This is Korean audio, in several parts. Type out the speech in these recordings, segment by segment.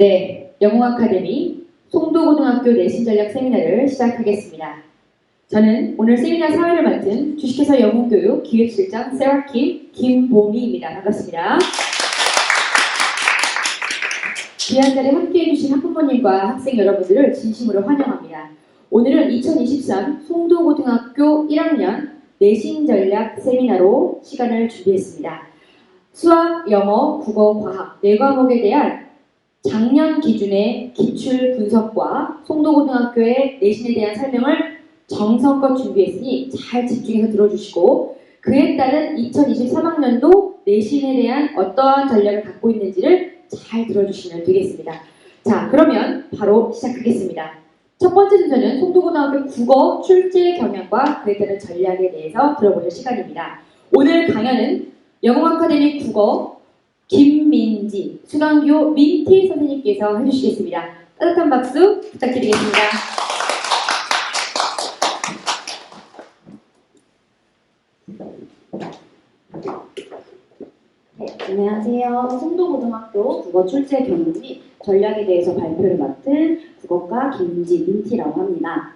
네, 영웅아카데미 송도고등학교 내신전략 세미나를 시작하겠습니다. 저는 오늘 세미나 사회를 맡은 주식회사 영웅교육 기획실장 세라킴 김보미입니다. 반갑습니다. 귀한 자리에 함께해 주신 학부모님과 학생 여러분들을 진심으로 환영합니다. 오늘은 2023 송도고등학교 1학년 내신전략 세미나로 시간을 준비했습니다. 수학, 영어, 국어, 과학 4과목에 대한 작년 기준의 기출 분석과 송도고등학교의 내신에 대한 설명을 정성껏 준비했으니 잘 집중해서 들어주시고, 그에 따른 2023학년도 내신에 대한 어떠한 전략을 갖고 있는지를 잘 들어주시면 되겠습니다. 자, 그러면 바로 시작하겠습니다. 첫 번째 순서는 송도고등학교 국어 출제 경향과 그에 따른 전략에 대해서 들어보실 시간입니다. 오늘 강연은 영웅아카데미 국어 김민지, 수강교 민티 선생님께서 해주시겠습니다. 따뜻한 박수 부탁드리겠습니다. 네, 안녕하세요. 송도고등학교 국어 출제 경험 및 전략에 대해서 발표를 맡은 국어과 김민지 민티라고 합니다.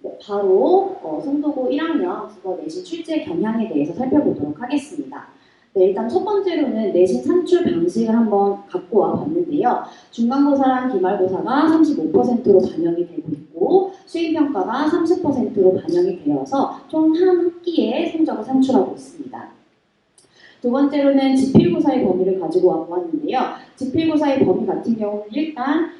네, 바로 송도고 1학년 국어 내신 출제 경향에 대해서 살펴보도록 하겠습니다. 네, 일단 첫 번째로는 내신 산출 방식을 한번 갖고 와 봤는데요. 중간고사랑 기말고사가 35%로 반영이 되고 있고 수행평가가 30%로 반영이 되어서 총 한 학기의 성적을 산출하고 있습니다. 두 번째로는 지필고사의 범위를 가지고 와 보았는데요. 지필고사의 범위 같은 경우는 일단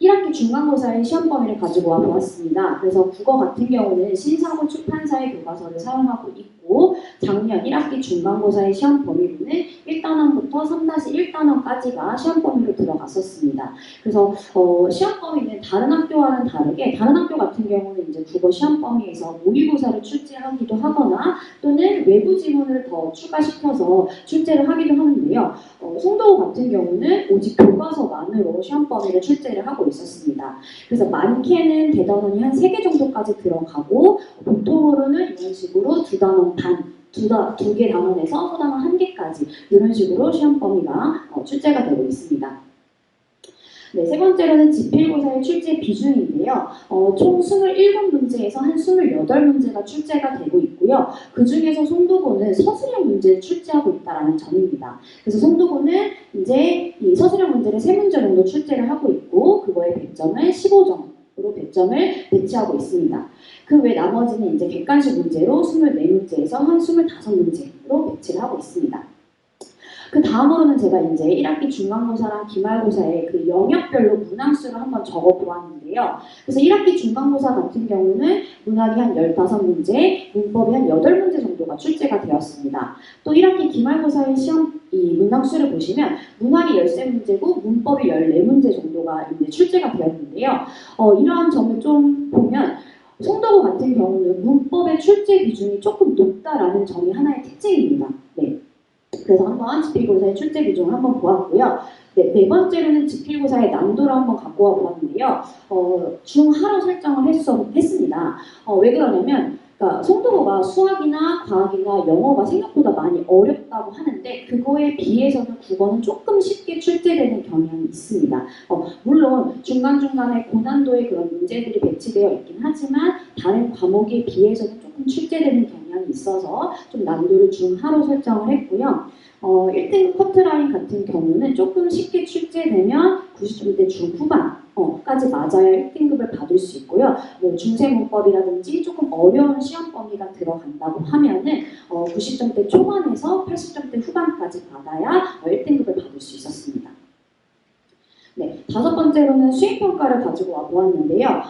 1학기 중간고사의 시험 범위를 가지고 와 보았습니다. 그래서 국어 같은 경우는 신사고 출판사의 교과서를 사용하고 있고, 작년 1학기 중간고사의 시험 범위로는 1단원부터 3-1단원까지가 시험 범위로 들어갔었습니다. 그래서 시험 범위는 다른 학교와는 다르게, 다른 학교 같은 경우는 이제 국어 시험 범위에서 모의고사를 출제하기도 하거나 또는 외부 지문을 더 추가시켜서 출제를 하기도 하는데요. 송도고 같은 경우는 오직 교과서만으로 시험 범위를 출제를 하고 있었습니다. 그래서 많게는 대단원이 한 3개 정도까지 들어가고, 보통으로는 이런 식으로 2단원 반, 2개 단원에서 소단원 1개까지 이런 식으로 시험 범위가 출제가 되고 있습니다. 네, 세 번째로는 지필고사의 출제 비중인데요. 총 27문제에서 한 28문제가 출제가 되고 있고요. 그 중에서 송도고는 서술형 문제를 출제하고 있다는 점입니다. 그래서 송도고는 이제 이 서술형 문제를 3문제 정도 출제를 하고 있고, 그거의 100점을 15점으로 100점을 배치하고 있습니다. 그 외 나머지는 이제 객관식 문제로 24문제에서 한 25문제로 배치를 하고 있습니다. 그 다음으로는 제가 이제 1학기 중간고사랑 기말고사의 그 영역별로 문항수를 한번 적어 보았는데요. 그래서 1학기 중간고사 같은 경우는 문학이 한 15문제, 문법이 한 8문제 정도가 출제가 되었습니다. 또 1학기 기말고사의 시험 이 문항수를 보시면 문학이 13문제고 문법이 14문제 정도가 이제 출제가 되었는데요. 이러한 점을 좀 보면 송도고 같은 경우는 문법의 출제 비중이 조금 높다라는 점이 하나의 특징입니다. 네. 그래서 한번 지필고사의 출제 비중을 한번 보았고요. 네 번째로는 지필고사의 난도를 한번 갖고 와 보았는데요. 중하로 설정을 했습니다. 왜 그러냐면, 그러니까 송도고가 수학이나 과학이나 영어가 생각보다 많이 어렵다고 하는데, 그거에 비해서는 국어는 조금 쉽게 출제되는 경향이 있습니다. 물론 중간중간에 고난도의 그런 문제들이 배치되어 있긴 하지만 다른 과목에 비해서는 조금 출제되는 경향이 있어서 좀 난도를 중하로 설정을 했고요. 1등급 커트라인 같은 경우는 조금 쉽게 출제되면 90점대 중후반까지 맞아야 1등급을 받을 수 있고요. 뭐 중세문법이라든지 조금 어려운 시험 범위가 들어간다고 하면은 90점대 초반에서 80점대 후반까지 받아야 1등급을 받을 수 있었습니다. 네, 5번째로는 수행평가를 가지고 와 보았는데요.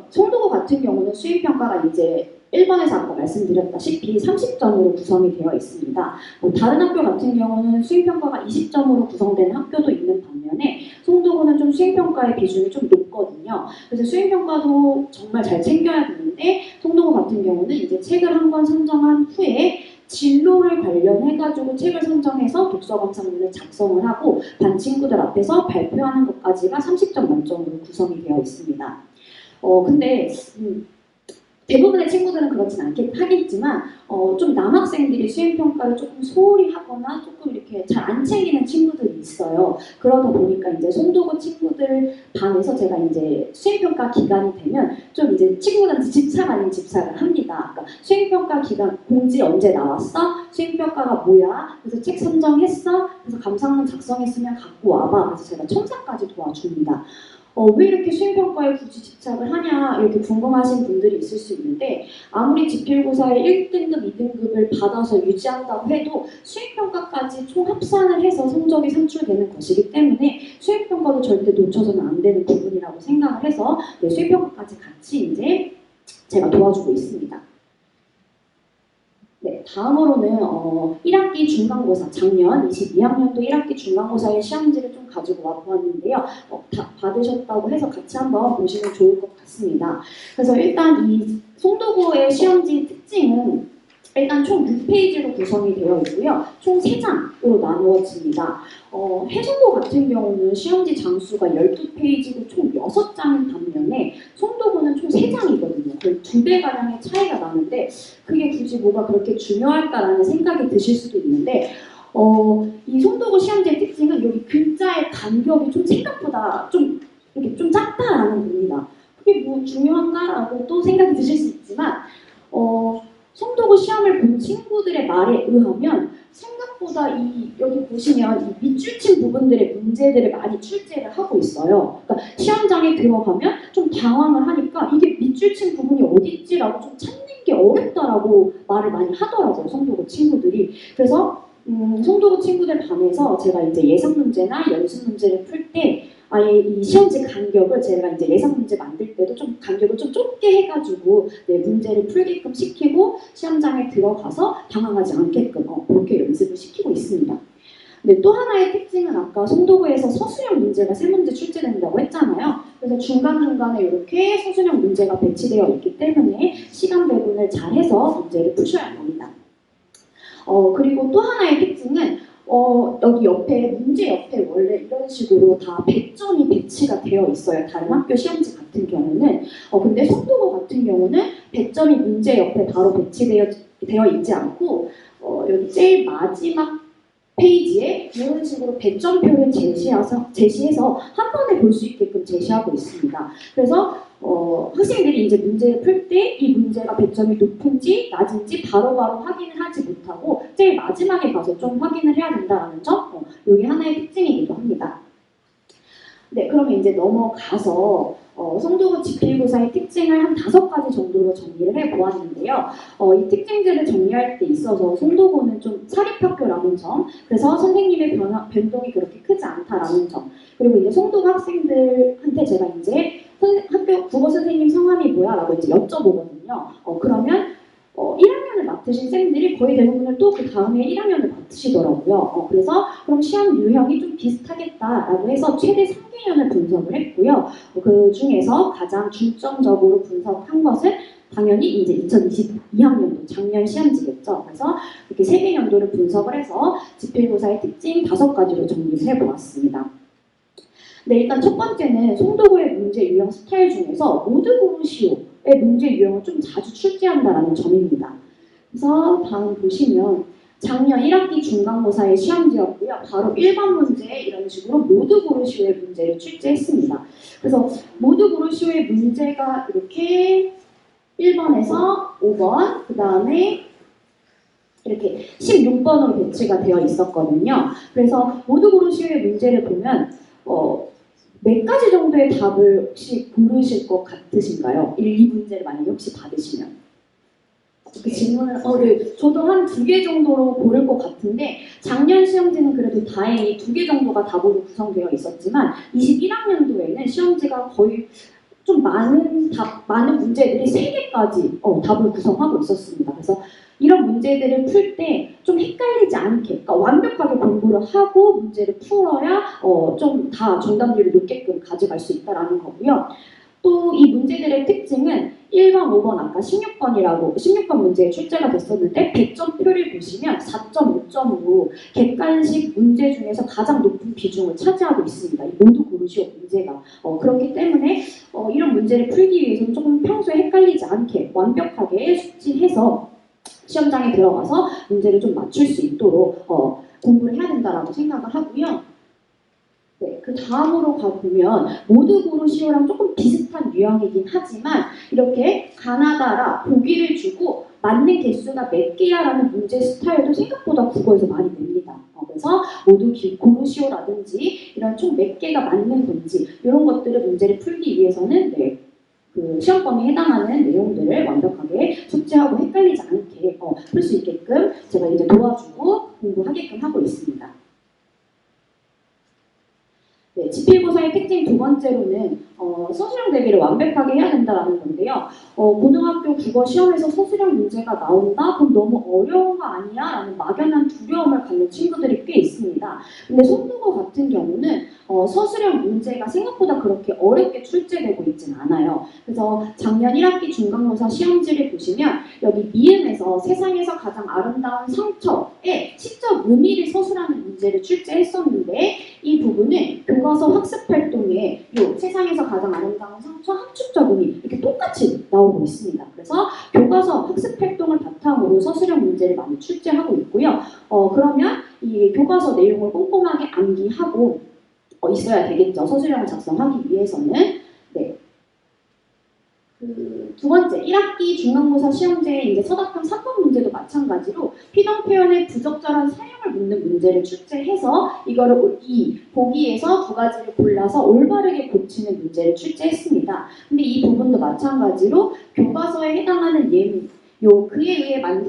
송도고 같은 경우는 수행평가가 이제 1번에서 아까 말씀드렸다시피 30점으로 구성이 되어 있습니다. 다른 학교 같은 경우는 수행평가가 20점으로 구성된 학교도 있는 반면에 송도고는 좀 수행평가의 비중이 좀 높거든요. 그래서 수행평가도 정말 잘 챙겨야 되는데, 송도고 같은 경우는 이제 책을 한 권 선정한 후에 진로를 관련해가지고 책을 선정해서 독서감상문을 작성을 하고 반 친구들 앞에서 발표하는 것까지가 30점 만점으로 구성이 되어 있습니다. 근데 대부분의 친구들은 그렇진 하겠지만 좀 남학생들이 수행평가를 조금 소홀히 하거나 조금 이렇게 잘 안 챙기는 친구들이 있어요. 그러다 보니까 이제 송도고 친구들 반에서 제가 이제 수행평가 기간이 되면 좀 이제 친구들한테 집착 아닌 집착을 합니다. 그러니까 수행평가 기간 공지 언제 나왔어? 수행평가가 뭐야? 그래서 책 선정했어? 그래서 감상문 작성했으면 갖고 와봐. 그래서 제가 첨삭까지 도와줍니다. 왜 이렇게 수행평가에 굳이 집착을 하냐 이렇게 궁금하신 분들이 있을 수 있는데 아무리 지필고사의 1등급, 2등급을 받아서 유지한다고 해도 수행평가까지 총 합산을 해서 성적이 산출되는 것이기 때문에 수행평가도 절대 놓쳐서는 안 되는 부분이라고 생각을 해서 네, 수행평가까지 같이 이제 제가 도와주고 있습니다. 네, 다음으로는 1학기 중간고사, 작년 22학년도 1학기 중간고사의 시험지를 좀 가지고 와보았는데요. 다 받으셨다고 해서 같이 한번 보시면 좋을 것 같습니다. 그래서 일단 이 송도고의 시험지 특징은 일단 총 6페이지로 구성이 되어 있고요. 총 3장으로 나누어집니다. 해송고 같은 경우는 시험지 장수가 12페이지로 총 6장인 반면에 송도고는 총 3장이거든요. 거의 2배가량의 차이가 나는데 그게 굳이 뭐가 그렇게 중요할까라는 생각이 드실 수도 있는데 이 송도고 시험지의 특징은 여기 글자의 간격이 좀 생각보다 좀 이렇게 좀 작다라는 겁니다. 그게 뭐 중요한가라고 또 생각이 드실 수 있지만 송도고 시험을 본 친구들의 말에 의하면 생각보다 여기 보시면 이 밑줄친 부분들의 문제들을 많이 출제를 하고 있어요. 그러니까 시험장에 들어가면 좀 당황을 하니까 이게 밑줄친 부분이 어디 있지라고 좀 찾는 게 어렵다라고 말을 많이 하더라고요. 송도고 친구들이. 그래서 송도고 친구들 반에서 제가 이제 예상 문제나 연습 문제를 풀 때 아예 이 시험지 간격을 제가 이제 예상 문제 만들 때도 좀 간격을 좀 좁게 해가지고 네, 문제를 풀게끔 시키고 시험장에 들어가서 당황하지 않게끔 그렇게 연습을 시키고 있습니다. 네, 또 하나의 특징은 아까 송도고에서 서술형 문제가 3문제 출제된다고 했잖아요. 그래서 중간중간에 이렇게 서술형 문제가 배치되어 있기 때문에 시간 배분을 잘해서 문제를 푸셔야 합니다. 그리고 또 하나의 특징은 여기 옆에 문제 옆에 원래 이런 식으로 다 100점이 배치가 되어 있어요. 다른 학교 시험지 같은 경우는 근데 송도고 같은 경우는 100점이 문제 옆에 바로 배치되어 있지 않고 여기 제일 마지막 페이지에 이런 식으로 배점표를 제시해서 한 번에 볼 수 있게끔 제시하고 있습니다. 그래서 학생들이 이제 문제를 풀 때 이 문제가 배점이 높은지 낮은지 바로바로 확인을 하지 못하고 제일 마지막에 가서 좀 확인을 해야 된다는 점, 이게 하나의 특징이기도 합니다. 네, 그러면 이제 넘어가서 송도고 지필고사의 특징을 한 5가지 정도로 정리를 해보았는데요. 이 특징들을 정리할 때 있어서 송도고는 좀 사립학교라는 점, 그래서 선생님의 변동이 그렇게 크지 않다라는 점, 그리고 이제 송도고 학생들한테 제가 이제 학교 국어 선생님 성함이 뭐야? 라고 이제 여쭤보거든요. 그러면 1학년을 맡으신 쌤들이 거의 대부분은 또 그 다음에 1학년을 맡으시더라고요. 그래서 그럼 시험 유형이 좀 비슷하겠다라고 해서 최대 3개년을 분석을 했고요. 그 중에서 가장 중점적으로 분석한 것은 당연히 이제 2022학년도 작년 시험지겠죠. 그래서 이렇게 3개년도를 분석을 해서 지필고사의 특징 5가지로 정리를 해보았습니다. 네, 일단 첫 번째는 송도고의 문제 유형 스타일 중에서 모두 고르시오의 문제 유형을 좀 자주 출제한다는 점입니다. 그래서 다음 보시면 작년 1학기 중간고사의 시험지였고요. 바로 1번 문제 이런 식으로 모두 고르시오의 문제를 출제했습니다. 그래서 모두 고르시오의 문제가 이렇게 1번에서 5번, 그 다음에 이렇게 16번으로 배치가 되어 있었거든요. 그래서 모두 고르시오의 문제를 보면 몇 가지 정도의 답을 혹시 고르실 것 같으신가요? 이 문제를 만약에 혹시 받으시면. 그 질문을, 네, 저도 한 2개 정도로 고를 것 같은데, 작년 시험지는 그래도 다행히 2개 정도가 답으로 구성되어 있었지만, 21학년도에는 시험지가 거의 좀 많은 문제들이 3개까지 답을 구성하고 있었습니다. 그래서 이런 문제들을 풀 때 좀 헷갈리지 않게, 그러니까 완벽하게 공부를 하고 문제를 풀어야 좀 다 정답률이 높게끔 가져갈 수 있다는 거고요. 또 이 문제들의 특징은 1번, 5번 아까 16번 문제에 출제가 됐었는데 100점표를 보시면 4.5점으로 객관식 문제 중에서 가장 높은 비중을 차지하고 있습니다. 이 모두 고르시오 문제가. 그렇기 때문에 이런 문제를 풀기 위해서는 조금 평소에 헷갈리지 않게 완벽하게 숙지해서 시험장에 들어가서 문제를 좀 맞출 수 있도록 공부를 해야 된다라고 생각을 하고요. 네, 그 다음으로 가보면 모두 고르시오랑 조금 비슷한 유형이긴 하지만 이렇게 가나다라 보기를 주고 맞는 개수가 몇 개야라는 문제 스타일도 생각보다 국어에서 많이 냅니다. 그래서 모두 고르시오라든지 이런 총 몇 개가 맞는 건지 이런 것들을 문제를 풀기 위해서는 네, 그 시험 범위에 해당하는 내용들을 완벽하게 숙지하고 헷갈리지 않게 풀 수 있게끔 제가 이제 도와주고 공부하게끔 하고 있습니다. 네, 지필고사의 특징 두 번째로는 서술형 대비를 완벽하게 해야 된다는 건데요. 고등학교 국어 시험에서 서술형 문제가 나온다? 그럼 너무 어려운 거 아니야? 라는 막연한 두려움을 갖는 친구들이 꽤 있습니다. 근데 송국어 같은 경우는 서술형 문제가 생각보다 그렇게 어렵게 출제되고 있진 않아요. 그래서 작년 1학기 중간고사 시험지를 보시면 여기 미음에서 세상에서 가장 아름다운 상처에 시적 의미를 서술하는 문제를 출제했었는데 이 부분은 교과서 학습활동에 이 세상에서 가장 아름다운 상처 함축적 의미 이렇게 똑같이 나오고 있습니다. 그래서 교과서 학습활동을 바탕으로 서술형 문제를 많이 출제하고 있고요. 그러면 이 교과서 내용을 꼼꼼하게 암기하고 있어야 되겠죠. 서술형을 작성하기 위해서는. 네. 두 번째, 1학기 중간고사 시험지에 이제 서답형 3번 문제도 마찬가지로 피동 표현의 부적절한 사용을 묻는 문제를 출제해서 이거를 이 보기에서 두 가지를 골라서 올바르게 고치는 문제를 출제했습니다. 근데 이 부분도 마찬가지로 교과서에 해당하는 예문,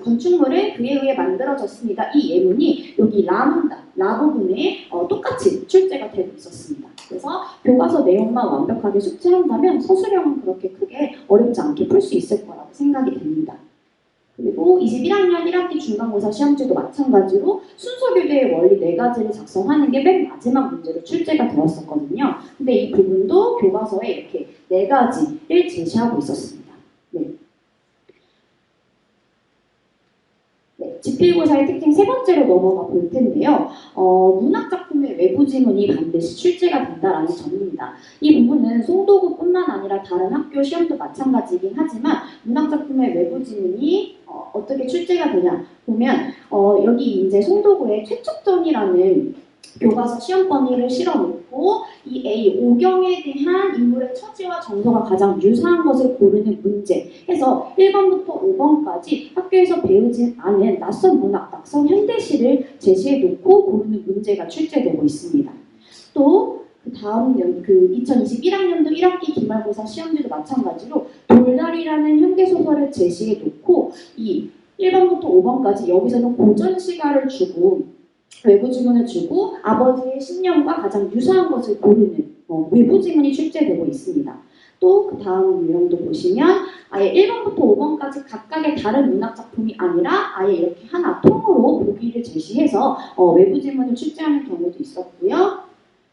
건축물은 그에 의해 만들어졌습니다. 이 예문이 여기 라 부분에 똑같이 출제가 되고 있었습니다. 그래서 교과서 내용만 완벽하게 숙지한다면 서술형은 그렇게 크게 어렵지 않게 풀 수 있을 거라고 생각이 됩니다. 그리고 21학년 1학기 중간고사 시험지도 마찬가지로 순서교대의 원리 4가지를 작성하는 게 맨 마지막 문제로 출제가 되었었거든요. 근데 이 부분도 교과서에 이렇게 4가지를 제시하고 있었습니다. 네. 지필고사의 특징 세 번째로 넘어가 볼 텐데요. 문학작품의 외부 지문이 반드시 출제가 된다라는 점입니다. 이 부분은 송도구뿐만 아니라 다른 학교 시험도 마찬가지이긴 하지만 문학작품의 외부 지문이 어떻게 출제가 되냐 보면 여기 이제 송도구의 최척전이라는 교과서 시험 범위를 실어놓고 이 A, 오경에 대한 인물의 처지와 정서가 가장 유사한 것을 고르는 문제 해서 1번부터 5번까지 학교에서 배우지 않은 낯선 문학, 낯선 현대시를 제시해놓고 고르는 문제가 출제되고 있습니다. 또 그 다음 2021학년도 1학기 기말고사 시험지도 마찬가지로 돌다리라는 현대소설을 제시해놓고 이 1번부터 5번까지 여기서는 고전 시가를 주고 외부 지문을 주고 아버지의 신념과 가장 유사한 것을 고르는 외부 지문이 출제되고 있습니다. 또 그 다음 유형도 보시면 아예 1번부터 5번까지 각각의 다른 문학 작품이 아니라 아예 이렇게 하나 통으로 보기를 제시해서 외부 지문을 출제하는 경우도 있었고요.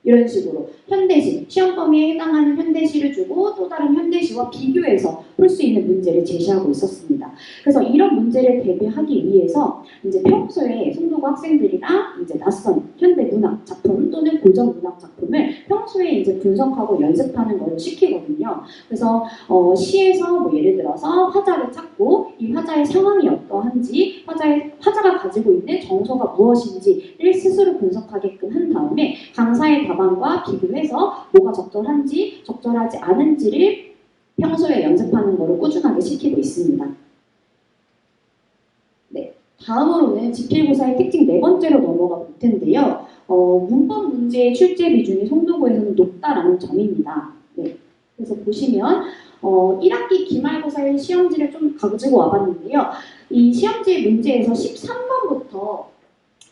이런 식으로 현대시, 시험 범위에 해당하는 현대시를 주고 또 다른 현대시와 비교해서 풀 수 있는 문제를 제시하고 있었습니다. 그래서 이런 문제를 대비하기 위해서 이제 평소에 송도고 학생들이랑 이제 낯선 현대 문학 작품 또는 고전 문학 작품을 평소에 이제 분석하고 연습하는 걸 시키거든요. 그래서 시에서 뭐 예를 들어서 화자를 찾고 이 화자의 상황이 어떠한지 화자가 가지고 있는 정서가 무엇인지를 스스로 분석하게끔 한 다음에 강사의 답안과 비교해서 뭐가 적절한지 적절하지 않은지를 평소에 연습하는 것을 꾸준하게 시키고 있습니다. 네, 다음으로는 지필고사의 특징 네 번째로 넘어가 볼 텐데요. 문법 문제의 출제 비중이 송도고에서는 높다라는 점입니다. 네, 그래서 보시면 1학기 기말고사의 시험지를 좀 가지고 와봤는데요. 이 시험지 문제에서 13번부터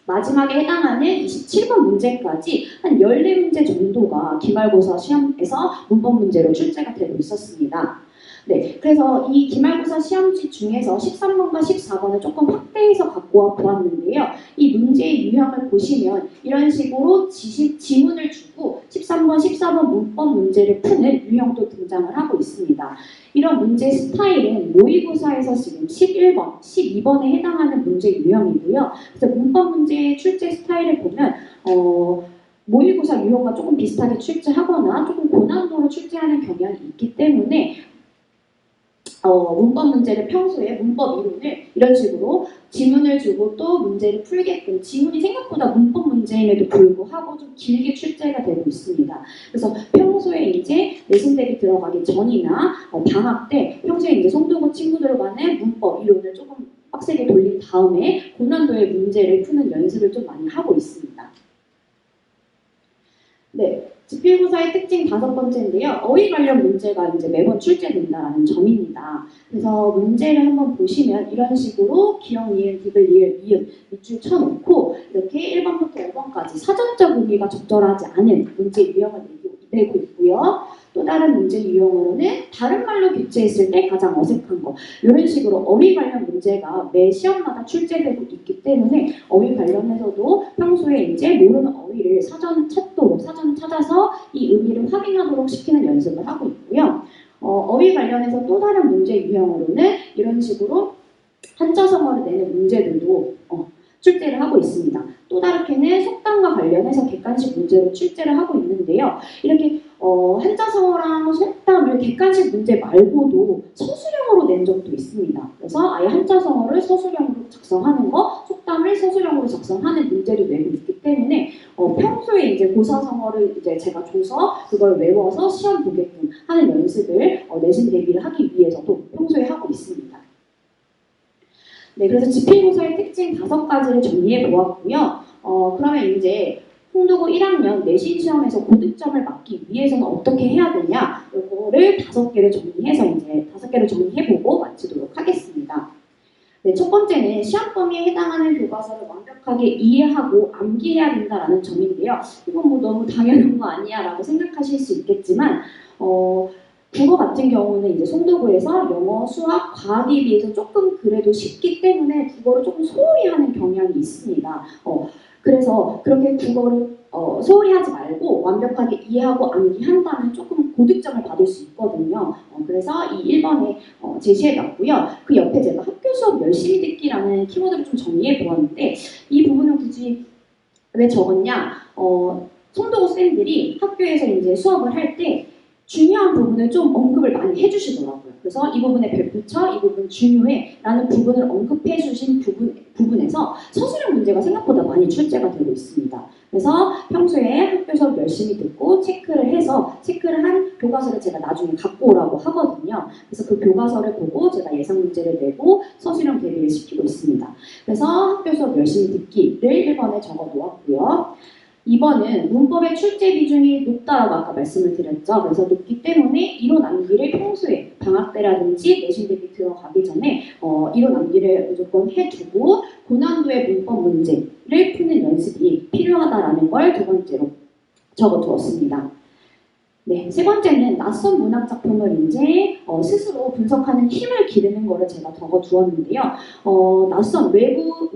마지막에 해당하는 27번 문제까지 한 14문제 정도가 기말고사 시험에서 문법 문제로 출제가 되고 있었습니다. 네, 그래서 이 기말고사 시험지 중에서 13번과 14번을 조금 확대해서 갖고 와 보았는데요. 이 문제의 유형을 보시면 이런 식으로 지문을 주고 13번 13번, 14번 문법 문제를 푸는 유형도 등장을 하고 있습니다. 이런 문제 스타일은 모의고사에서 지금 11번, 12번에 해당하는 문제 유형이고요. 그래서 문법 문제 출제 스타일을 보면 모의고사 유형과 조금 비슷하게 출제하거나 조금 고난도로 출제하는 경향이 있기 때문에 문법 문제를 평소에 문법 이론을 이런 식으로 지문을 주고 또 문제를 풀게끔 지문이 생각보다 문법 문제임에도 불구하고 좀 길게 출제가 되고 있습니다. 그래서 평소에 이제 내신 대비 들어가기 전이나 방학 때 평소에 이제 송도고 친구들과는 문법 이론을 조금 빡세게 돌린 다음에 고난도의 문제를 푸는 연습을 좀 많이 하고 있습니다. 네. 지필고사의 특징 5번째인데요. 어휘 관련 문제가 이제 매번 출제된다는 점입니다. 그래서 문제를 한번 보시면 이런 식으로 기역, 니은, 디귿, 리을, 이음 밑줄 쳐놓고 이렇게 1번부터 5번까지 사전적 의미가 적절하지 않은 문제 유형을 내고 있고요. 또 다른 문제 유형으로는 다른 말로 교체했을 때 가장 어색한 거 이런 식으로 어휘 관련 문제가 매 시험마다 출제되고 있기 때문에 어휘 관련해서도 평소에 이제 모르는 어휘를 사전 찾아서 이 의미를 확인하도록 시키는 연습을 하고 있고요. 어휘 관련해서 또 다른 문제 유형으로는 이런 식으로 한자성어를 내는 문제들도 출제를 하고 있습니다. 또 다르게는 속담과 관련해서 객관식 문제로 출제를 하고 있는데요. 이렇게 한자성어랑 속담을 객관식 문제 말고도 서술형으로 낸 적도 있습니다. 그래서 아예 한자성어를 서술형으로 작성하는 거, 속담을 서술형으로 작성하는 문제를 내고 있기 때문에 평소에 이제 고사성어를 이제 제가 줘서 그걸 외워서 시험 보게끔 하는 연습을 내신 대비를 하기 위해서도 평소에 하고 있습니다. 네, 그래서 지필고사의 특징 5가지를 정리해 보았고요. 그러면 이제 송도고 1학년 내신 시험에서 고득점을 맞기 위해서는 어떻게 해야 되냐? 이거를 5개를 정리해보고 마치도록 하겠습니다. 네, 첫 번째는 시험 범위에 해당하는 교과서를 완벽하게 이해하고 암기해야 된다라는 점인데요. 이건 뭐 너무 당연한 거 아니야 라고 생각하실 수 있겠지만 국어 같은 경우는 이제 송도고에서 영어, 수학, 과학에 비해서 조금 그래도 쉽기 때문에 국어를 조금 소홀히 하는 경향이 있습니다. 그래서 그렇게 국어를 소홀히 하지 말고 완벽하게 이해하고 암기한다면 조금 고득점을 받을 수 있거든요. 그래서 이 1번에 제시해봤고요. 그 옆에 제가 학교 수업 열심히 듣기라는 키워드를 좀 정리해 보았는데 이 부분은 굳이 왜 적었냐? 송도고 쌤들이 학교에서 이제 수업을 할 때 중요한 부분을 좀 언급을 많이 해주시더라고요. 그래서 이 부분에 별붙여, 이 부분 중요해 라는 부분을 언급해 주신 부분에서 서술형 문제가 생각보다 많이 출제가 되고 있습니다. 그래서 평소에 학교 수업 열심히 듣고 체크를 한 교과서를 제가 나중에 갖고 오라고 하거든요. 그래서 그 교과서를 보고 제가 예상 문제를 내고 서술형 대비를 시키고 있습니다. 그래서 학교 수업 열심히 듣기를 1번에 적어 놓았고요. 2번은 문법의 출제 비중이 높다라고 아까 말씀을 드렸죠. 그래서 높기 때문에 이론 암기를 평소에 방학 때라든지 내신 대비 들어가기 전에 이론 암기를 무조건 해두고 고난도의 문법 문제를 푸는 연습이 필요하다라는 걸 2번째로 적어두었습니다. 네, 3번째는 낯선 문학 작품을 이제 스스로 분석하는 힘을 기르는 거를 제가 적어두었는데요. 낯선 외부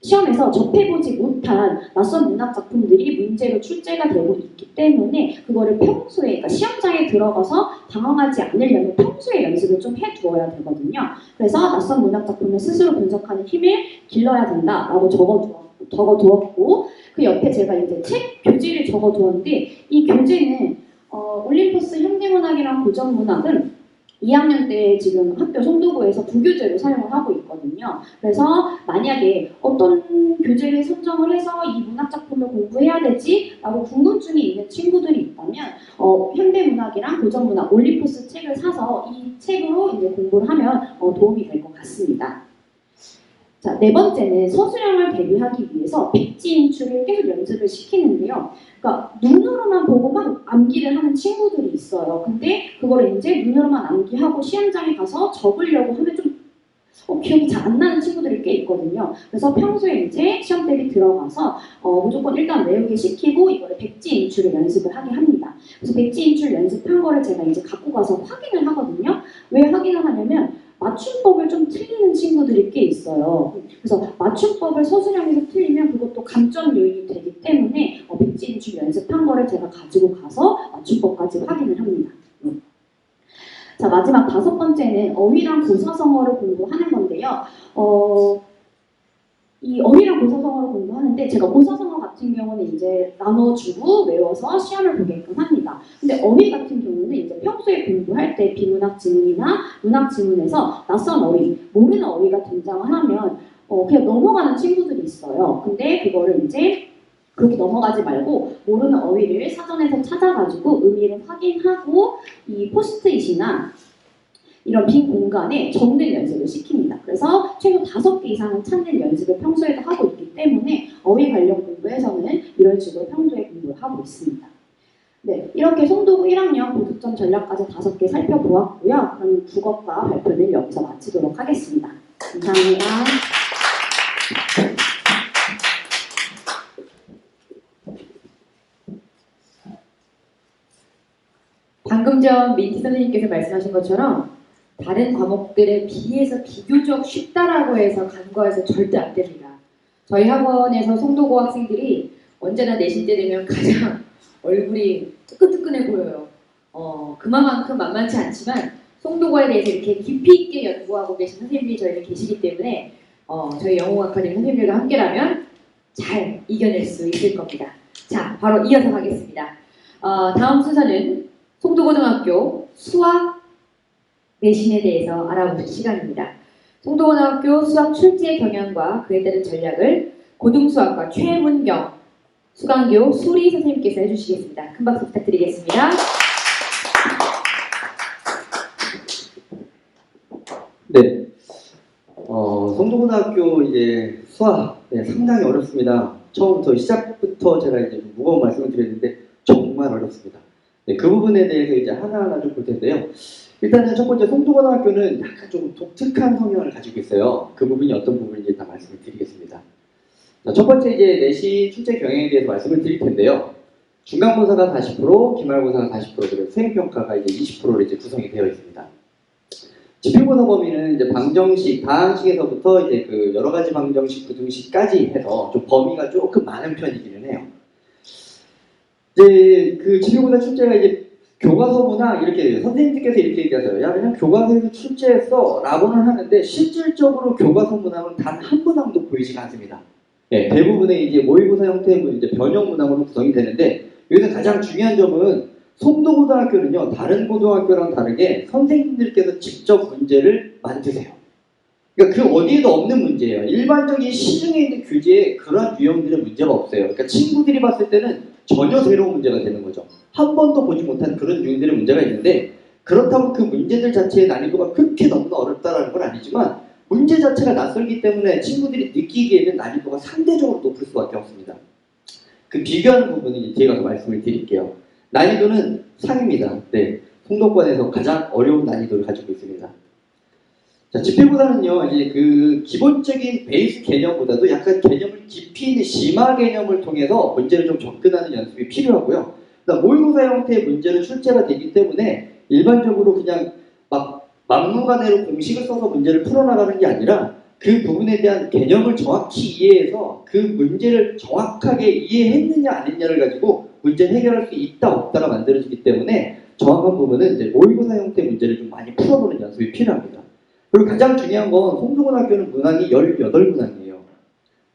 시험에서 접해보지 못한 낯선 문학 작품들이 문제로 출제가 되고 있기 때문에 그거를 평소에 그러니까 시험장에 들어가서 당황하지 않으려면 평소에 연습을 좀 해두어야 되거든요. 그래서 낯선 문학 작품을 스스로 분석하는 힘을 길러야 된다라고 적어두었고 그 옆에 제가 이제 책 교재를 적어두었는데 이 교재는 올림포스 현대문학이랑 고전문학은 2학년 때 지금 학교 송도고에서 부교재로 사용을 하고 있거든요. 그래서 만약에 어떤 교재를 선정을 해서 이 문학작품을 공부해야 되지? 라고 궁금증이 있는 친구들이 있다면 현대문학이랑 고전문학, 올림포스 책을 사서 이 책으로 이제 공부를 하면 도움이 될 것 같습니다. 자, 4번째는 서술형을 대비하기 위해서 백지 인출을 계속 연습을 시키는데요. 그러니까 눈으로만 보고 막 암기를 하는 친구들이 있어요. 근데 그걸 이제 눈으로만 암기하고 시험장에 가서 적으려고 하면 좀 기억이 잘 안 나는 친구들이 꽤 있거든요. 그래서 평소에 이제 시험 대비 들어가서 무조건 일단 외우게 시키고 이거를 백지 인출을 연습을 하게 합니다. 그래서 백지 인출 연습한 거를 제가 이제 갖고 가서 확인을 하거든요. 왜 확인을 하냐면 맞춤법을 좀 틀리는 친구들이 꽤 있어요. 그래서 맞춤법을 서술형에서 틀리면 그것도 감점 요인이 되기 때문에 백지인출 연습한 거를 제가 가지고 가서 맞춤법까지 확인을 합니다. 자, 마지막 5번째는 어휘랑 고사성어를 공부하는 건데요. 이 어휘랑 고사성어를 공부하는데 제가 고사성어 같은 경우는 이제 나눠주고 외워서 시험을 보게끔 합니다. 근데 어휘 같은 경우는 이제 평소에 공부할 때 비문학 지문이나 문학 지문에서 낯선 어휘, 모르는 어휘가 등장을 하면 그냥 넘어가는 친구들이 있어요. 근데 그거를 이제 그렇게 넘어가지 말고 모르는 어휘를 사전에서 찾아가지고 의미를 확인하고 이 포스트잇이나 이런 빈 공간에 적는 연습을 시킵니다. 그래서 최소 5개 이상은 찾는 연습을 평소에도 하고 있기 때문에 어휘 관련 공부에서는 이런 식으로 평소에 공부를 하고 있습니다. 네, 이렇게 송도구 1학년 고득점 전략까지 5개 살펴보았고요. 그럼 국어과 발표는 여기서 마치도록 하겠습니다. 감사합니다. 방금 전 민티 선생님께서 말씀하신 것처럼 다른 과목들에 비해서 비교적 쉽다라고 해서 간과해서 절대 안 됩니다. 저희 학원에서 송도고 학생들이 언제나 내신 때 되면 가장 얼굴이 뜨끈뜨끈해 보여요. 그만큼 만만치 않지만 송도고에 대해서 이렇게 깊이 있게 연구하고 계신 선생님들이 저희는 계시기 때문에 저희 영어 아카데미 선생님들과 함께라면 잘 이겨낼 수 있을 겁니다. 자, 바로 이어서 가겠습니다. 다음 순서는 송도고등학교 수학 내신에 대해서 알아보실 시간입니다. 송도고등학교 수학 출제 경향과 그에 따른 전략을 고등수학과 최문경, 수강교 수리 선생님께서 해주시겠습니다. 큰 박수 부탁드리겠습니다. 네, 송도고등학교 이제 수학 상당히 어렵습니다. 처음부터 시작부터 제가 이제 좀 무거운 말씀을 드렸는데 정말 어렵습니다. 네, 그 부분에 대해서 이제 하나하나 좀 볼 텐데요. 일단은 첫 번째 송도고등학교는 약간 좀 독특한 성향을 가지고 있어요. 그 부분이 어떤 부분인지 다 말씀을 드리겠습니다. 자, 첫 번째 이제 내신 출제 경향에 대해서 말씀을 드릴 텐데요. 중간고사가 40%, 기말고사가 40%, 그리고 수행평가가 이제 20%로 이제 구성이 되어 있습니다. 지필고사 범위는 이제 방정식, 다항식에서부터 이제 그 여러 가지 방정식, 부등식까지 해서 좀 범위가 조금 많은 편이기는 해요. 이제 그 지필고사 출제가 이제 교과서구나 이렇게 선생님들께서 이렇게 얘기하세요. 야, 그냥 교과서에서 출제했어 라고는 하는데 실질적으로 교과서 문항은 단 한 문항도 보이지가 않습니다. 네, 대부분의 이제 모의고사 형태의 이제 변형 문항으로 구성이 되는데 여기서 가장 중요한 점은 송도고등학교는요, 다른 고등학교랑 다르게 선생님들께서 직접 문제를 만드세요. 그러니까 그 어디에도 없는 문제예요. 일반적인 시중에 있는 교재에 그런 유형들의 문제가 없어요. 그러니까 친구들이 봤을 때는 전혀 새로운 문제가 되는 거죠. 한 번도 보지 못한 그런 유형들의 문제가 있는데 그렇다고 그 문제들 자체의 난이도가 그렇게 너무나 어렵다는 건 아니지만 문제 자체가 낯설기 때문에 친구들이 느끼기에는 난이도가 상대적으로 높을 수밖에 없습니다. 그 비교하는 부분은 뒤에 가서 말씀을 드릴게요. 난이도는 상입니다. 네, 송도권에서 가장 어려운 난이도를 가지고 있습니다. 자, 지필고사는요, 이제 그 기본적인 베이스 개념보다도 약간 개념을 깊이 있는 심화 개념을 통해서 문제를 좀 접근하는 연습이 필요하고요. 그다음 모의고사 형태의 문제는 출제가 되기 때문에 일반적으로 그냥 막 막무가내로 공식을 써서 문제를 풀어나가는 게 아니라 그 부분에 대한 개념을 정확히 이해해서 그 문제를 정확하게 이해했느냐 안 했느냐를 가지고 문제를 해결할 수 있다 없다가 만들어지기 때문에 정확한 부분은 이제 모의고사 형태의 문제를 좀 많이 풀어보는 연습이 필요합니다. 그리고 가장 중요한 건 송도고등학교는 문항이 18문항이에요.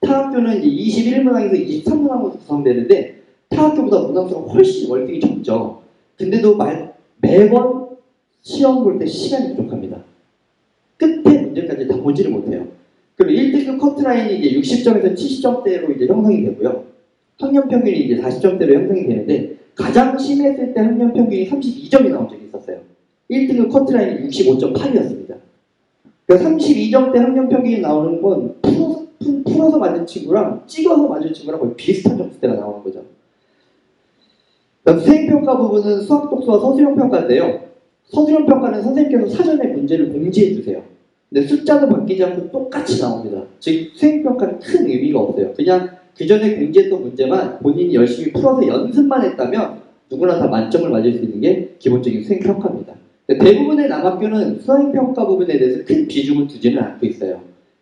타 학교는 이제 21문항에서 23문항으로 구성되는데 타 학교보다 문항수가 훨씬 월등히 적죠. 근데도 매번 시험 볼 때 시간이 부족합니다. 끝에 문제까지 다 보지를 못해요. 그리고 1등급 커트라인이 이제 60점에서 70점대로 이제 형성이 되고요. 학년 평균이 이제 40점대로 형성이 되는데 가장 심했을 때 학년 평균이 32점이 나온 적이 있었어요. 1등급 커트라인이 65.8이었습니다. 그러니까 32점대 학년 평균이 나오는 건 풀어서 맞은 친구랑 찍어서 맞은 친구랑 거의 비슷한 점수대가 나오는 거죠. 수행평가 부분은 수학 독서와 서술형 평가인데요. 서술형 평가는 선생님께서 사전에 문제를 공지해 주세요. 근데 숫자도 바뀌지 않고 똑같이 나옵니다. 즉 수행평가는 큰 의미가 없어요. 그냥 그 전에 공지했던 문제만 본인이 열심히 풀어서 연습만 했다면 누구나 다 만점을 맞을 수 있는 게 기본적인 수행평가입니다. 대부분의 남학교는 수학평가 부분에 대해서 큰 비중을 두지는 않고 있어요.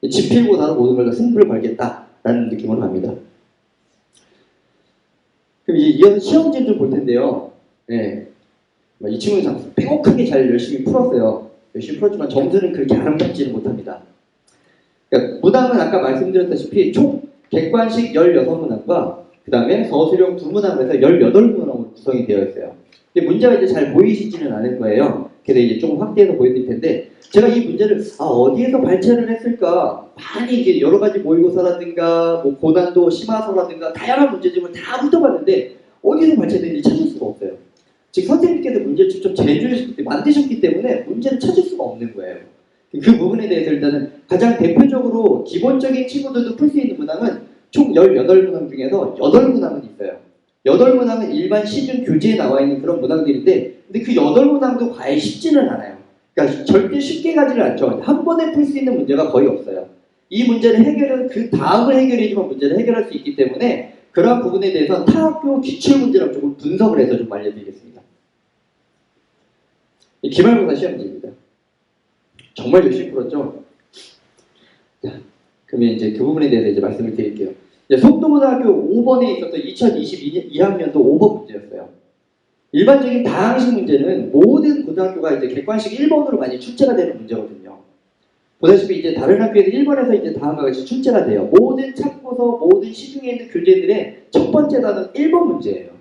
지필고사로 모든 걸 다 승부를 걸겠다라는 느낌으로 갑니다. 그럼 이제 이어서 시험지를 좀 볼 텐데요. 네. 이 친구는 빼곡하게 잘 열심히 풀었어요. 열심히 풀었지만 점수는 그렇게 아름답지는 못합니다. 그러니까 문항은 아까 말씀드렸다시피 총 객관식 16문항과 그 다음에 서술형 2문항에서 18문항으로 구성이 되어 있어요. 근데 문제가 이제 잘 보이시지는 않을 거예요. 그래서 이제 조금 확대해서 보여드릴 텐데, 제가 이 문제를 어디에서 발췌를 했을까 많이 이게 여러 가지 모의고사라든가 뭐 고난도 심화서라든가 다양한 문제집을 다 훑어봤는데 어디서 발췌됐는지 찾을 수가 없어요. 즉 선생님께서 문제를 직접 제조하셨기 때문에 만드셨기 때문에 문제를 찾을 수가 없는 거예요. 그 부분에 대해서 일단은 가장 대표적으로 기본적인 친구들도 풀 수 있는 문항은 총 18문항 중에서 8문항은 있어요. 8문항은 일반 시중 교재에 나와 있는 그런 문항들인데, 근데 그 8문항도 과연 쉽지는 않아요. 그러니까 절대 쉽게 가지를 않죠. 한 번에 풀 수 있는 문제가 거의 없어요. 이 문제를 해결해서 그 다음을 해결해야지만 문제를 해결할 수 있기 때문에 그러한 부분에 대해서 타학교 기출문제랑 조금 분석을 해서 좀 알려드리겠습니다. 기말고사 시험지입니다. 정말 열심히 풀었죠? 자, 그러면 이제 그 부분에 대해서 이제 말씀을 드릴게요. 속도고등학교 5번에 있어서 2022학년도 5번 문제였어요. 일반적인 다항식 문제는 모든 고등학교가 이제 객관식 1번으로 많이 출제가 되는 문제거든요. 보다시피 이제 다른 학교에서 1번에서 이제 다음과 같이 출제가 돼요. 모든 참고서, 모든 시중에 있는 교재들의 첫 번째 단어는 1번 문제예요.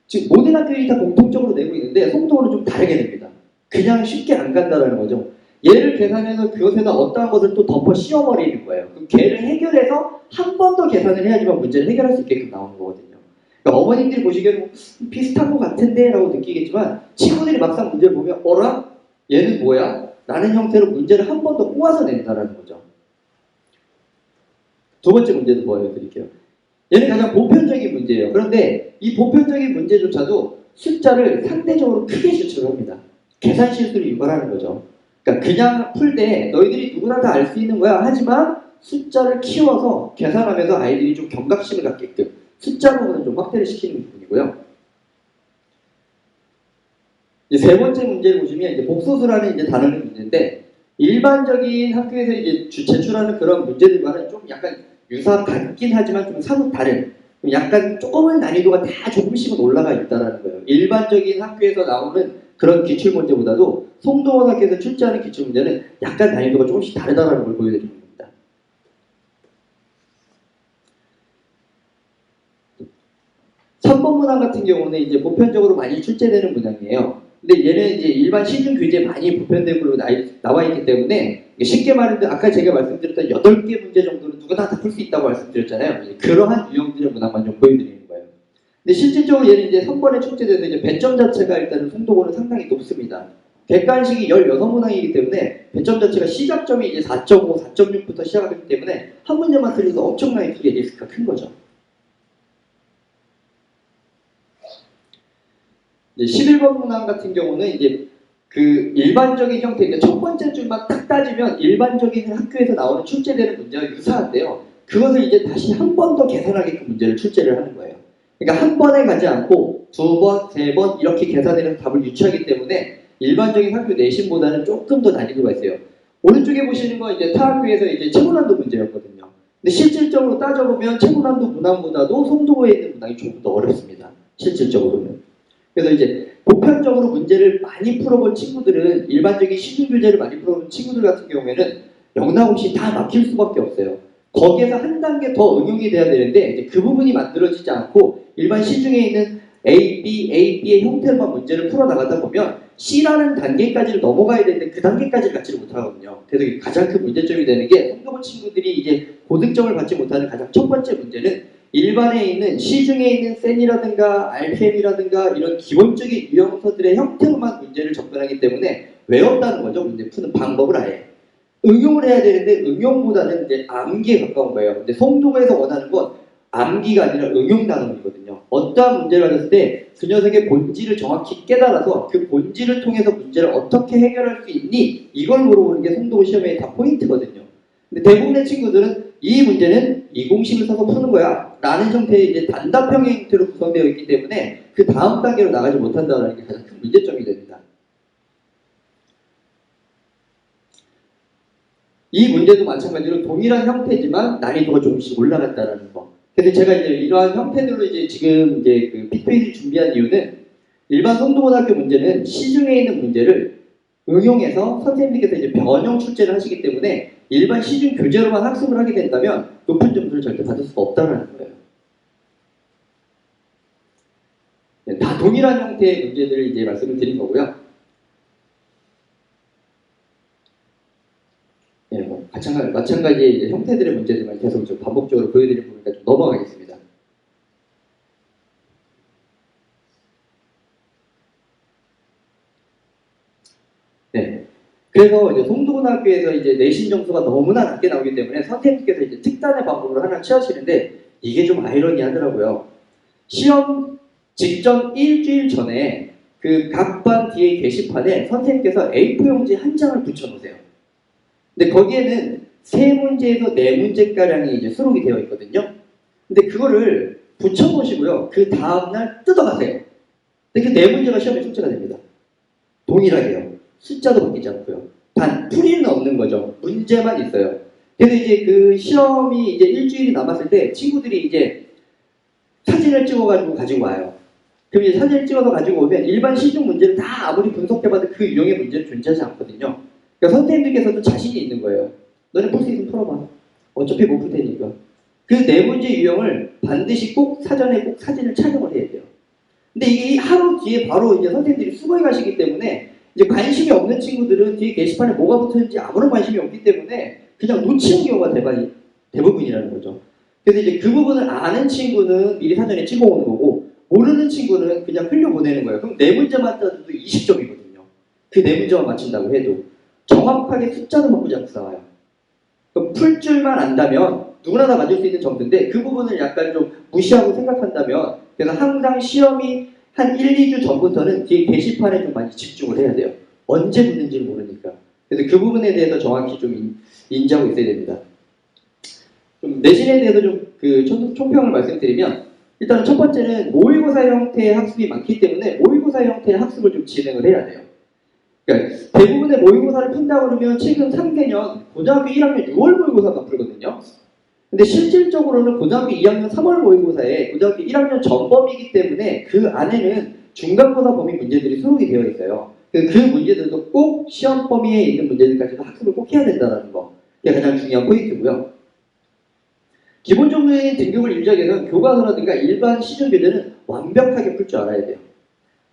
즉 모든 학교들이 다 공통적으로 내고 있는데 속도고는 좀 다르게 냅니다. 그냥 쉽게 안 간다라는 거죠. 얘를 계산해서 그것에다 어떠한 것을 또 덮어 씌워버리는 거예요. 그럼 걔를 해결해서 한 번 더 계산을 해야지만 문제를 해결할 수 있게끔 나오는 거거든요. 그러니까 어머님들이 보시기에는 비슷한 것 같은데 라고 느끼겠지만 친구들이 막상 문제를 보면 어라? 얘는 뭐야? 라는 형태로 문제를 한 번 더 꼬아서 낸다라는 거죠. 두 번째 문제도 보여드릴게요. 얘는 가장 보편적인 문제예요. 그런데 이 보편적인 문제조차도 숫자를 상대적으로 크게 제출을 합니다. 계산 실수를 유발하는 거죠. 그러니까 그냥 풀 때 너희들이 누구나 다 알 수 있는 거야. 하지만 숫자를 키워서 계산하면서 아이들이 좀 경각심을 갖게끔 숫자 부분을 좀 확대를 시키는 부분이고요. 이제 세 번째 문제를 보시면 이제 복소수라는 이제 단어는 있는데 일반적인 학교에서 이제 제출하는 그런 문제들과는 좀 약간 유사 같긴 하지만 좀 사뭇 다른 약간 조금은 난이도가 다 조금씩은 올라가 있다는 거예요. 일반적인 학교에서 나오는 그런 기출 문제보다도 송도원 학교에서 출제하는 기출 문제는 약간 난이도가 조금씩 다르다는 걸 보여드리는 겁니다. 3번 문항 같은 경우는 이제 보편적으로 많이 출제되는 문항이에요. 근데 얘는 이제 일반 시중 교재에 많이 보편적으로 나와 있기 때문에 쉽게 말해도 아까 제가 말씀드렸던 8개 문제 정도는 누구나 다 풀 수 있다고 말씀드렸잖아요. 그러한 유형들의 문항만 좀 보여드리는 거예요. 근데 실질적으로 얘는 이제 3번에 출제돼서 이제 배점 자체가 일단은 송도고는 상당히 높습니다. 객관식이 16문항이기 때문에 배점 자체가 시작점이 이제 4.5, 4.6부터 시작하기 때문에 한 문제만 틀려도 엄청나게 크게 리스크가 큰 거죠. 11번 문항 같은 경우는 이제 그 일반적인 형태, 그러니까 첫 번째 줄만 딱 따지면 일반적인 학교에서 나오는 출제되는 문제와 유사한데요. 그것을 이제 다시 한 번 더 계산하게끔 문제를 출제를 하는 거예요. 그러니까 한 번에 가지 않고 2번, 3번 이렇게 계산해서 답을 유추하기 때문에 일반적인 학교 내신보다는 조금 더 난이도가 있어요. 오른쪽에 보시는 건 이제 타 학교에서 이제 최고난도 문제였거든요. 근데 실질적으로 따져보면 최고난도 문항보다도 송도고에 있는 문항이 조금 더 어렵습니다. 실질적으로는. 그래서 이제 보편적으로 문제를 많이 풀어본 친구들은 일반적인 시중교재를 많이 풀어본 친구들 같은 경우에는 영락 없이 다 막힐 수밖에 없어요. 거기에서 한 단계 더 응용이 돼야 되는데 이제 그 부분이 만들어지지 않고 일반 시중에 있는 A, B의 형태로만 문제를 풀어나가다 보면 C라는 단계까지를 넘어가야 되는데 그 단계까지를 갖지를 못하거든요. 그래서 가장 큰 문제점이 되는 게 송도고 친구들이 이제 고득점을 받지 못하는 가장 첫 번째 문제는 일반에 있는 시중에 있는 센이라든가 RPM이라든가 이런 기본적인 유형서들의 형태로만 문제를 접근하기 때문에 외웠다는 거죠. 문제 푸는 방법을 아예. 응용을 해야 되는데 응용보다는 이제 암기에 가까운 거예요. 근데 송도고에서 원하는 건 암기가 아니라 응용 단원이거든요. 어떠한 문제를 가졌을 때 그 녀석의 본질을 정확히 깨달아서 그 본질을 통해서 문제를 어떻게 해결할 수 있니? 이걸 물어보는 게 송도고 시험의 다 포인트거든요. 근데 대부분의 친구들은 이 문제는 이 공식을 써서 푸는 거야 라는 형태의 이제 단답형의 형태로 구성되어 있기 때문에 그 다음 단계로 나가지 못한다는 게 가장 큰 문제점이 됩니다. 이 문제도 마찬가지로 동일한 형태지만 난이도가 조금씩 올라갔다는 거. 그래서 제가 이제 이러한 형태들로 이제 지금 이제 그 픽페이지를 준비한 이유는 일반 송도고등학교 문제는 시중에 있는 문제를 응용해서 선생님께서 이제 변형 출제를 하시기 때문에 일반 시중 교재로만 학습을 하게 된다면 높은 점수를 절대 받을 수가 없다는 거예요. 네, 다 동일한 형태의 문제들을 이제 말씀을 드린 거고요. 예, 뭐 마찬가지의 이제 형태들의 문제들만 계속 좀 반복적으로 보여드릴 부분이니까 좀 넘어가겠습니다. 네. 그래서 이제 송도고등학교에서 이제 내신 점수가 너무나 낮게 나오기 때문에 선생님께서 이제 특단의 방법을 하나 취하시는데 이게 좀 아이러니하더라고요. 시험 직전 일주일 전에 그 각 반 뒤에 게시판에 선생님께서 A4 용지 한 장을 붙여놓으세요. 근데 거기에는 3문제에서 4문제가량이 이제 수록이 되어 있거든요. 근데 그거를 붙여놓으시고요. 그 다음날 뜯어가세요. 근데 그 4문제가 시험에 출제가 됩니다. 동일하게요. 숫자도 바뀌지 않고요. 단 풀이는 없는 거죠. 문제만 있어요. 그래서 이제 그 시험이 이제 일주일이 남았을 때 친구들이 이제 사진을 찍어가지고 가지고 와요. 그럼 이제 사진을 찍어서 가지고 오면 일반 시중 문제를 다 아무리 분석해봐도 그 유형의 문제는 존재하지 않거든요. 그러니까 선생님들께서도 자신이 있는 거예요. 너네 풀 수 있으면 풀어봐. 어차피 못 풀 테니까. 그 4문제 유형을 반드시 꼭 사전에 꼭 사진을 촬영을 해야 돼요. 근데 이게 하루 뒤에 바로 이제 선생님들이 수거해 가시기 때문에 이제 관심이 없는 친구들은 뒤에 게시판에 뭐가 붙었는지 아무런 관심이 없기 때문에 그냥 놓치는 경우가 대부분이라는 거죠. 그래서 이제 그 부분을 아는 친구는 미리 사전에 찍어오는 거고 모르는 친구는 그냥 흘려보내는 거예요. 그럼 4문제만 따도 20점이거든요. 그 4문제만 맞춘다고 해도 정확하게 숫자는 바꾸지 않고 나와요. 풀 줄만 안다면 누구나 다 맞을 수 있는 점수인데 그 부분을 약간 좀 무시하고 생각한다면 그래서 항상 시험이 한 1, 2주 전부터는 뒤에 게시판에 좀 많이 집중을 해야 돼요. 언제 붙는지 모르니까. 그래서 그 부분에 대해서 정확히 좀 인지하고 있어야 됩니다. 좀 내신에 대해서 좀 그 총평을 말씀드리면 일단 첫 번째는 모의고사 형태의 학습이 많기 때문에 모의고사 형태의 학습을 좀 진행을 해야 돼요. 그러니까 대부분의 모의고사를 푼다 그러면 최근 3개년 고등학교 1학년 6월 모의고사가 풀거든요. 근데 실질적으로는 고등학교 2학년 3월 모의고사에 고등학교 1학년 전범이기 때문에 그 안에는 중간고사 범위 문제들이 수록이 되어 있어요. 그 문제들도 꼭 시험 범위에 있는 문제들까지도 학습을 꼭 해야 된다는 거. 그게 가장 중요한 포인트고요. 기본적인 등급을 유지하기 위해서는 교과서라든가 일반 시중교재는 완벽하게 풀 줄 알아야 돼요.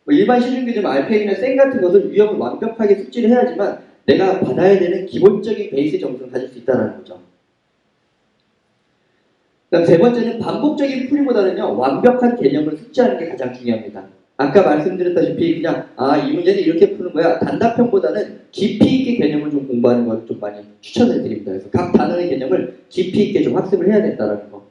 뭐 일반 시중교재나 RPA나 쌤 같은 것은 유형을 완벽하게 숙지를 해야지만 내가 받아야 되는 기본적인 베이스 점수를 가질 수 있다는 거죠. 그다음 세 번째는 반복적인 풀이보다는요 완벽한 개념을 숙지하는 게 가장 중요합니다. 아까 말씀드렸다시피 그냥 이 문제는 이렇게 푸는 거야 단답형보다는 깊이 있게 개념을 좀 공부하는 걸 좀 많이 추천을 드립니다. 그래서 각 단어의 개념을 깊이 있게 좀 학습을 해야 된다는 거.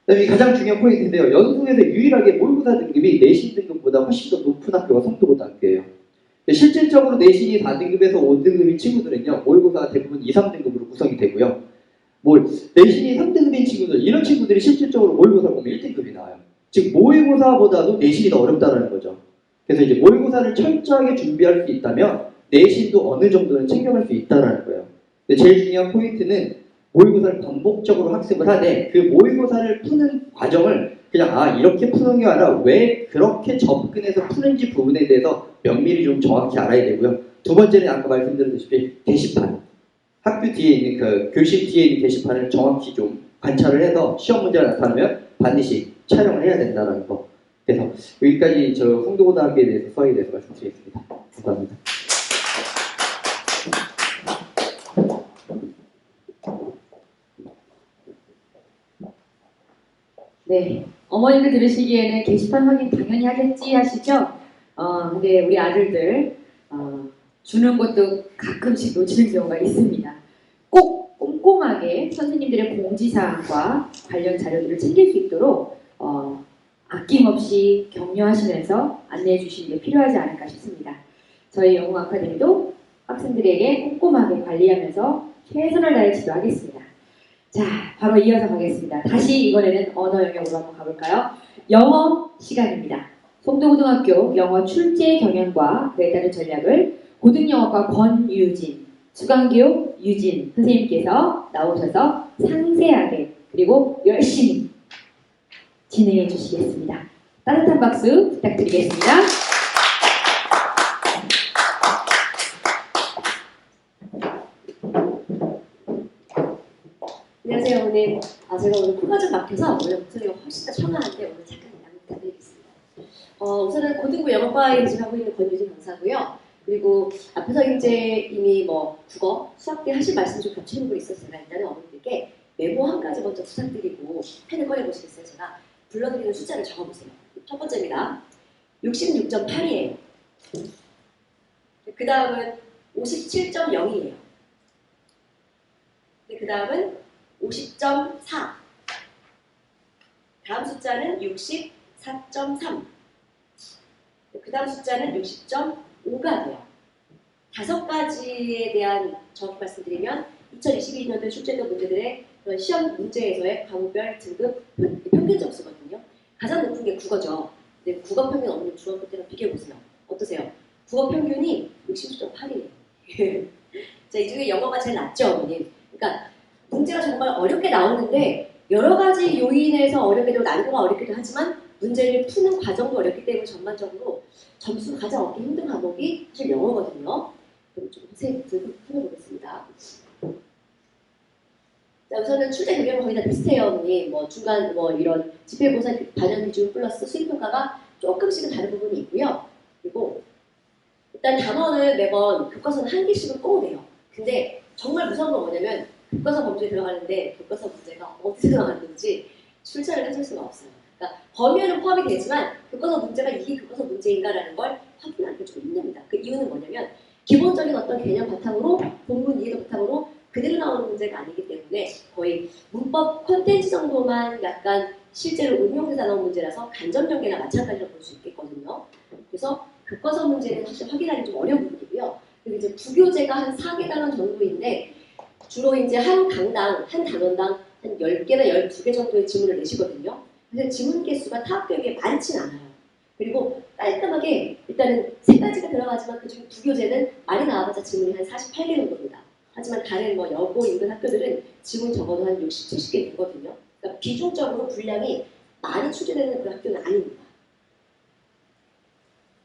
그다음에 가장 중요한 포인트인데요. 연수에서 유일하게 모의고사 등급이 내신 등급보다 훨씬 더 높은 학교가 송도고등학교예요. 실질적으로 내신이 4등급에서 5등급인 친구들은요 모의고사가 대부분 2, 3등급으로 구성이 되고요. 내신이 3등급인 친구들, 이런 친구들이 실질적으로 모의고사를 보면 1등급이 나와요. 즉 모의고사보다도 내신이 더 어렵다는 거죠. 그래서 이제 모의고사를 철저하게 준비할 수 있다면 내신도 어느 정도는 챙겨갈 수 있다는 거예요. 근데 제일 중요한 포인트는 모의고사를 반복적으로 학습을 하되 그 모의고사를 푸는 과정을 그냥 이렇게 푸는 게 아니라 왜 그렇게 접근해서 푸는지 부분에 대해서 면밀히 좀 정확히 알아야 되고요. 두 번째는 아까 말씀드렸다시피 게시판. 학교 뒤에 있는 그 교실 뒤에 있는 게시판을 정확히 좀 관찰을 해서 시험 문제가 나타나면 반드시 촬영을 해야 된다는 거. 그래서 여기까지 저 송도고등학교에 대해서 수학에 대해서 말씀드리겠습니다. 감사합니다. 네, 어머님들 들으시기에는 게시판 확인 당연히 하겠지 하시죠? 근데 우리 아들들 주는 것도 가끔씩 놓치는 경우가 있습니다. 꼭 꼼꼼하게 선생님들의 공지사항과 관련 자료들을 챙길 수 있도록 아낌없이 격려하시면서 안내해 주시는 게 필요하지 않을까 싶습니다. 저희 영웅 아카데미도 학생들에게 꼼꼼하게 관리하면서 최선을 다해 지도하겠습니다. 자, 바로 이어서 가겠습니다. 다시 이번에는 언어 영역으로 한번 가볼까요? 영어 시간입니다. 송도고등학교 영어 출제 경향과 그에 따른 전략을 고등영어과 권유진 수강교 유진 선생님께서 나오셔서 상세하게 그리고 열심히 진행해 주시겠습니다. 따뜻한 박수 부탁드리겠습니다. 안녕하세요, 오늘. 제가 오늘 코가 좀 막혀서 원래 목소리가 훨씬 더 청아한데 오늘 잠깐 양해 부탁드리겠습니다. 우선은 고등부 영어과에 지원하고 있는 권유진 강사고요. 그리고 앞에서 이제 이미 국어, 수학 때 하실 말씀 좀 겹치는 거 있어서 제가 일단은 어머니들께 메모 한 가지 먼저 부탁드리고 펜을 꺼내보시겠어요? 제가 불러드리는 숫자를 적어보세요. 첫 번째입니다. 66.8이에요. 그 다음은 57.0이에요. 그 다음은 50.4. 다음 숫자는 64.3. 그 다음 숫자는 60.5가 돼요. 5가지에 대한 정확히 말씀드리면 2022년도 출제된 문제들의 그런 시험 문제에서의 과목별 등급 평균 점수거든요. 가장 높은 게 국어죠. 근데 국어 평균 어머님 중학교 때랑 비교해보세요. 어떠세요? 국어 평균이 60.8이에요. 자, 이 중에 영어가 제일 낮죠, 어머님. 그러니까 문제가 정말 어렵게 나오는데 여러 가지 요인에서 어렵게도 난이도가 어렵기도 하지만 문제를 푸는 과정도 어렵기 때문에 전반적으로 점수가 가장 얻기 힘든 과목이 사실 영어거든요. 그럼 좀 선생님 풀어보겠습니다. 자, 우선은 출제 경향은 거의 다 비슷해요, 어머니. 중간 이런 집회고사 반영 기준 플러스 수행평가가 조금씩은 다른 부분이 있고요. 그리고 일단 단원을 매번 교과서는 한 개씩은 꼭 내요. 근데 정말 무서운 건 뭐냐면 교과서 범주에 들어가는데 교과서 문제가 어디서 들어갔는지 출제를 해줄 수가 없어요. 그러니까 범위에는 포함이 되지만 교과서 문제가 이게 교과서 문제인가라는 걸 확인할 게 좀 있습니다. 그 이유는 뭐냐면 기본적인 어떤 개념 바탕으로 본문 이해도 바탕으로 그대로 나오는 문제가 아니기 때문에 거의 문법 콘텐츠 정도만 약간 실제로 응용돼서 나온 문제라서 간접 연계나 마찬가지로 볼 수 있겠거든요. 그래서 교과서 문제는 사실 확인하기 좀 어려운 부분이고요. 그리고 이제 부교재가 한 4개 단원 정도인데 주로 이제 한 강당, 한 단원당 한 10개나 12개 정도의 지문을 내시거든요. 그래서 지문 개수가 타학교육에 많진 않아요. 그리고 깔끔하게 일단은 3가지가 들어가지만 그중에 부교재는 많이 나와봤자 지문이 한 48개 정도입니다. 하지만 다른 여고 인근 학교들은 지문 적어도 한 60, 70개 되거든요. 그러니까 비중적으로 분량이 많이 출제되는 그런 학교는 아닙니다.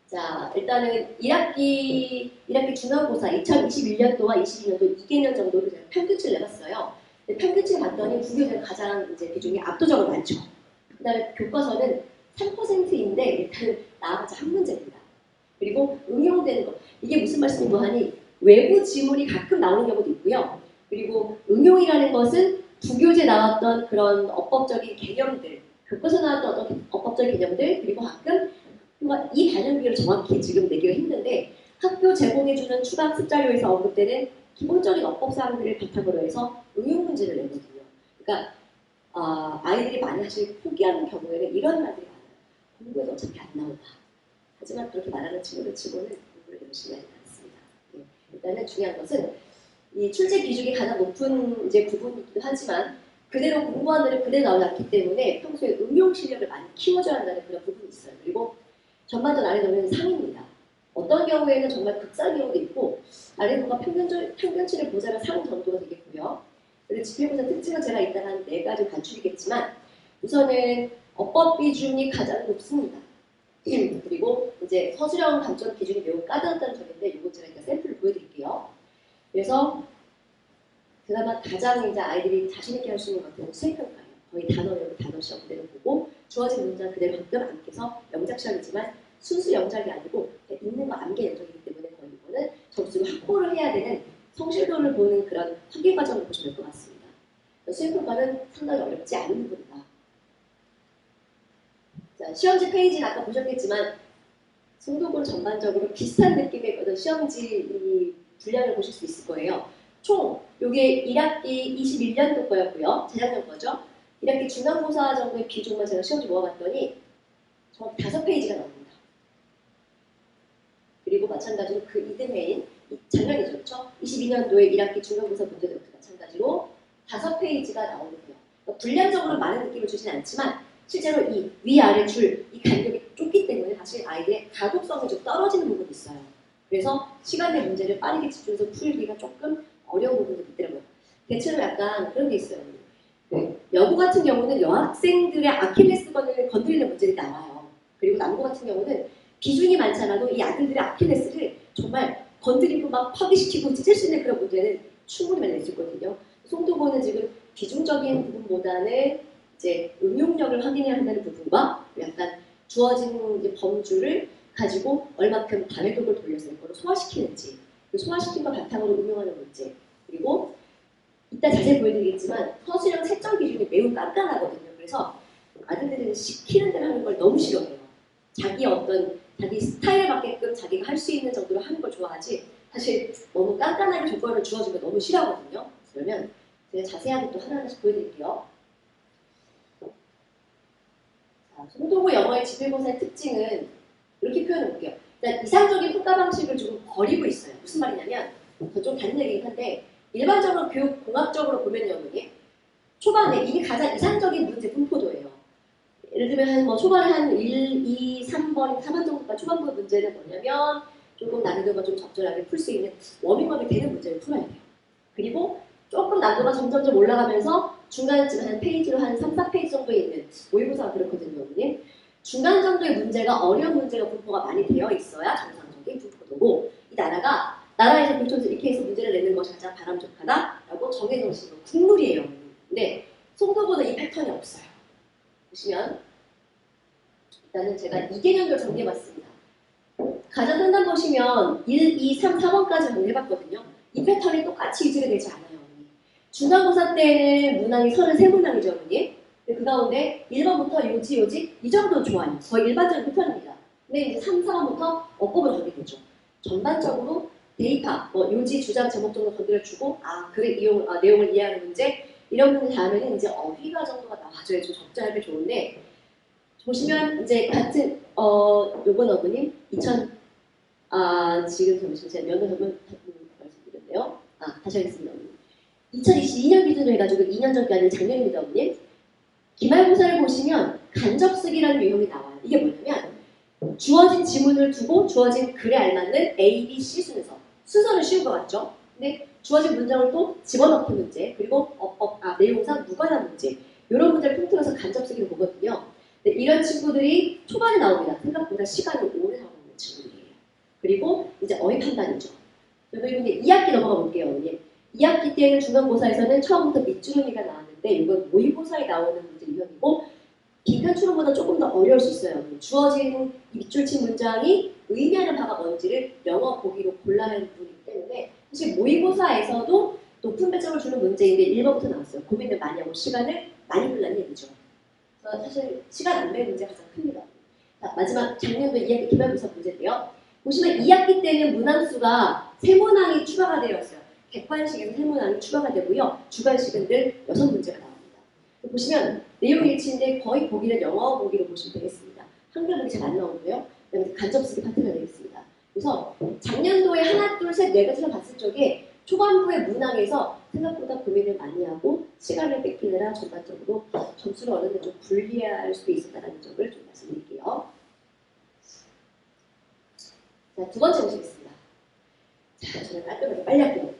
자, 일단은 1학기 중간고사 2021년도와 22년도 2개년 정도를 제가 평균치를 내봤어요. 평균치를 봤더니 부교재는 가장 이제 비중이 압도적으로 많죠. 그 다음에 교과서는 3%인데 일단은 나와봤자 한 문제입니다. 그리고 응용되는 거. 이게 무슨 말씀인고 하니 외부 지문이 가끔 나오는 경우도 있고요. 그리고 응용이라는 것은 부교재 나왔던 그런 어법적인 개념들, 교과서 나왔던 어떤 어법적인 개념들, 그리고 가끔 이 반영비를 정확히 지금 내기가 힘든데 학교 제공해주는 추가 학습 자료에서 언급되는 기본적인 어법 사항들을 바탕으로 해서 응용 문제를 내거든요. 그러니까 아이들이 많이 사실 포기하는 경우에는 이런 말들이 많아요. 공부에도 어차피 안 나온다. 하지만 그렇게 말하는 친구들 치고는 공부를 열심히 하지 않습니다. 네. 일단은 중요한 것은 이 출제 비중이 가장 높은 이제 부분이기도 하지만 그대로 공부한 대로 그대로 나오지 않기 때문에 평소에 응용 실력을 많이 키워줘야 한다는 그런 부분이 있어요. 그리고 전반적인 난이도는 상입니다. 어떤 경우에는 정말 극상의 경우도 있고 난이도가 평균치를 보자면 상 정도가 되겠고요. 그리고 집필고사 특징은 제가 일단 한 4가지 간추리겠지만 우선은 어법 비중이 가장 높습니다. 그리고 이제 서술형 감점 기준이 매우 까다롭다는 점인데 이거 제가 일단 샘플을 보여드릴게요. 그래서 그나마 가장 이제 아이들이 자신 있게 할 수 있는 것들은 수행평가예요. 거의 단어 시험 그대로 보고 주어진 문장 그대로 가끔 암기해서 영작 시험이지만 순수 영작이 아니고 읽는 거 암기 영작이기 때문에 거의 이거는 점수를 확보를 해야 되는 성실도를 보는 그런 학기 과정을 보시면 될 것 같습니다. 수행평가는 상당히 어렵지 않은 부분이다. 자, 시험지 페이지는 아까 보셨겠지만 송도고 전반적으로 비슷한 느낌의 어떤 시험지 분량을 보실 수 있을 거예요. 총 이게 1학기 21년도 거였고요. 재작년 거죠. 1학기 중간고사 정도의 비중만 제가 시험지 모아봤더니 정확히 5페이지가 나옵니다. 그리고 마찬가지로 그 이듬해인 작년이죠. 그렇죠? 22년도에 1학기 중간고사 문제도 마찬가지로 5페이지가 나오는데요. 그러니까 분량적으로 많은 느낌을 주진 않지만 실제로 이 위아래 줄, 이 간격이 좁기 때문에 사실 아이들의 가독성이 좀 떨어지는 부분이 있어요. 그래서 시간의 문제를 빠르게 집중해서 풀기가 조금 어려운 부분도 있더라고요. 대체로 약간 그런 게 있어요. 여고 같은 경우는 여학생들의 아킬레스건을 건드리는 문제들이 나와요. 그리고 남고 같은 경우는 비중이 많지 않아도 이 아들들의 아킬레스를 정말 건드리고 막 파괴시키고 찢을 수 있는 그런 문제는 충분히 많이 낼 수 있거든요. 송도고는 지금 비중적인 부분보다는 이제 응용력을 확인해야 한다는 부분과 약간 주어진 이제 범주를 가지고 얼마큼 단회독을 돌려서 이거를 소화시키는지, 그 소화시킨 걸 바탕으로 응용하는 문제, 그리고 이따 자세히 보여드리겠지만 서술형 채점 기준이 매우 깐깐하거든요. 그래서 아들들은 시키는 대로 하는 걸 너무 싫어해요. 자기 스타일에 맞게끔 자기가 할 수 있는 정도로 하는 걸 좋아하지, 사실 너무 깐깐하게 조건을 주어주면 너무 싫어하거든요. 그러면 제가 자세하게 또 하나씩 보여드릴게요. 자, 송도고 영어의 지필고사의 특징은 이렇게 표현해 볼게요. 일단 이상적인 평가 방식을 좀 버리고 있어요. 무슨 말이냐면, 좀 다른 얘기긴 한데, 일반적으로 교육 공학적으로 보면요, 어머니, 초반에 이게 가장 이상적인 문제 분포도예요. 예를 들면 뭐 초반에 한 1, 2, 3번, 4번 정도까지 초반부 문제는 뭐냐면 조금 난이도가 좀 적절하게 풀 수 있는 워밍업이 되는 문제를 풀어야 돼요. 그리고 조금 난이도가 점점점 올라가면서 중간쯤 한 페이지로 한 3, 4페이지 정도에 있는 모의고사가 그렇거든요, 어머니. 중간 정도의 문제가 어려운 문제가 분포가 많이 되어 있어야 정상적인 분포도고, 이 나라에서 공통적으로 이렇게 해서 문제를 내는 것이 가장 바람직하다라고 정해놓으신 국룰이에요. 근데 송도고는 이 패턴이 없어요. 보시면 일단은 제가 2개년도를 정리해봤습니다. 가장 상단 보시면 1, 2, 3, 4번까지 정리해봤거든요. 이 패턴이 똑같이 유지가 되지 않아요. 중간고사 때는 문항이 33문항이죠, 어머니. 그 가운데 1번부터 요지 이 정도는 좋아요. 거의 일반적인 패턴입니다. 근데 이제 3, 4번부터 어법을 하게 되죠. 전반적으로 데이터, 뭐 요지, 주장, 제목 정도 건드려주고, 내용을 이해하는 문제, 이런 문제 다음에는 이제 어휘가 정도가 나와줘야 좀 적절하게 좋은데, 보시면 이제 같은 요번 어부님 지금 잠시만 제가 연도 한번 말씀드렸네요. 다시 하겠습니다. 2022년 기준으로 해가지고 2년 전까지 작년입니다, 어머님. 기말고사를 보시면 간접쓰기라는 유형이 나와요. 이게 뭐냐면 주어진 지문을 두고 주어진 글에 알맞는 A, B, C 순서는 쉬운 것 같죠? 근데 주어진 문장을 또 집어넣기 문제, 그리고 내용상 무관한 문제, 이런 문제를 통틀어서 간접쓰기를 보거든요. 근데 이런 친구들이 초반에 나옵니다. 생각보다 시간이 오래 나오는 친구들이에요. 그리고 이제 어휘 판단이죠. 그리고 이제 2학기 넘어가 볼게요. 2학기 때는 중간고사에서는 처음부터 밑주름이가 나왔는데 이건 모의고사에 나오는 문제 유형이고, 빈칸 추론보다 조금 더 어려울 수 있어요. 주어진 밑줄친 문장이 의미하는 바가 뭔지를 영어 보기로 골라야 하는 부분이기 때문에 사실 모의고사에서도 높은 배점을 주는 문제인데 1번부터 나왔어요. 고민을 많이 하고 시간을 많이 끌라는 얘기죠. 그래서 사실 시간 안배 문제가 가장 큽니다. 자, 마지막 작년도 2학기 기말고사 문제인데요. 보시면 2학기 때는 문항수가 3문항이 추가가 되었어요. 객관식에서 3문항이 추가가 되고요. 주관식은 늘 6문제가 나옵니다. 보시면 내용 일치인데 거의 보기는 영어 보기로 보시면 되겠습니다. 한글 보기 잘 안 나오고요. 그다음에 간접쓰기 파트가 되겠습니다. 그래서 작년도에 하나, 둘, 셋, 네 가지를 봤을 적에 초반부의 문항에서 생각보다 고민을 많이 하고 시간을 뺏기느라 전반적으로 점수를 얻는데 좀 불리할 수도 있었다는 점을 좀 말씀드릴게요. 자, 두 번째 보시겠습니다. 자, 저는 깔끔하게 빨리 할게요.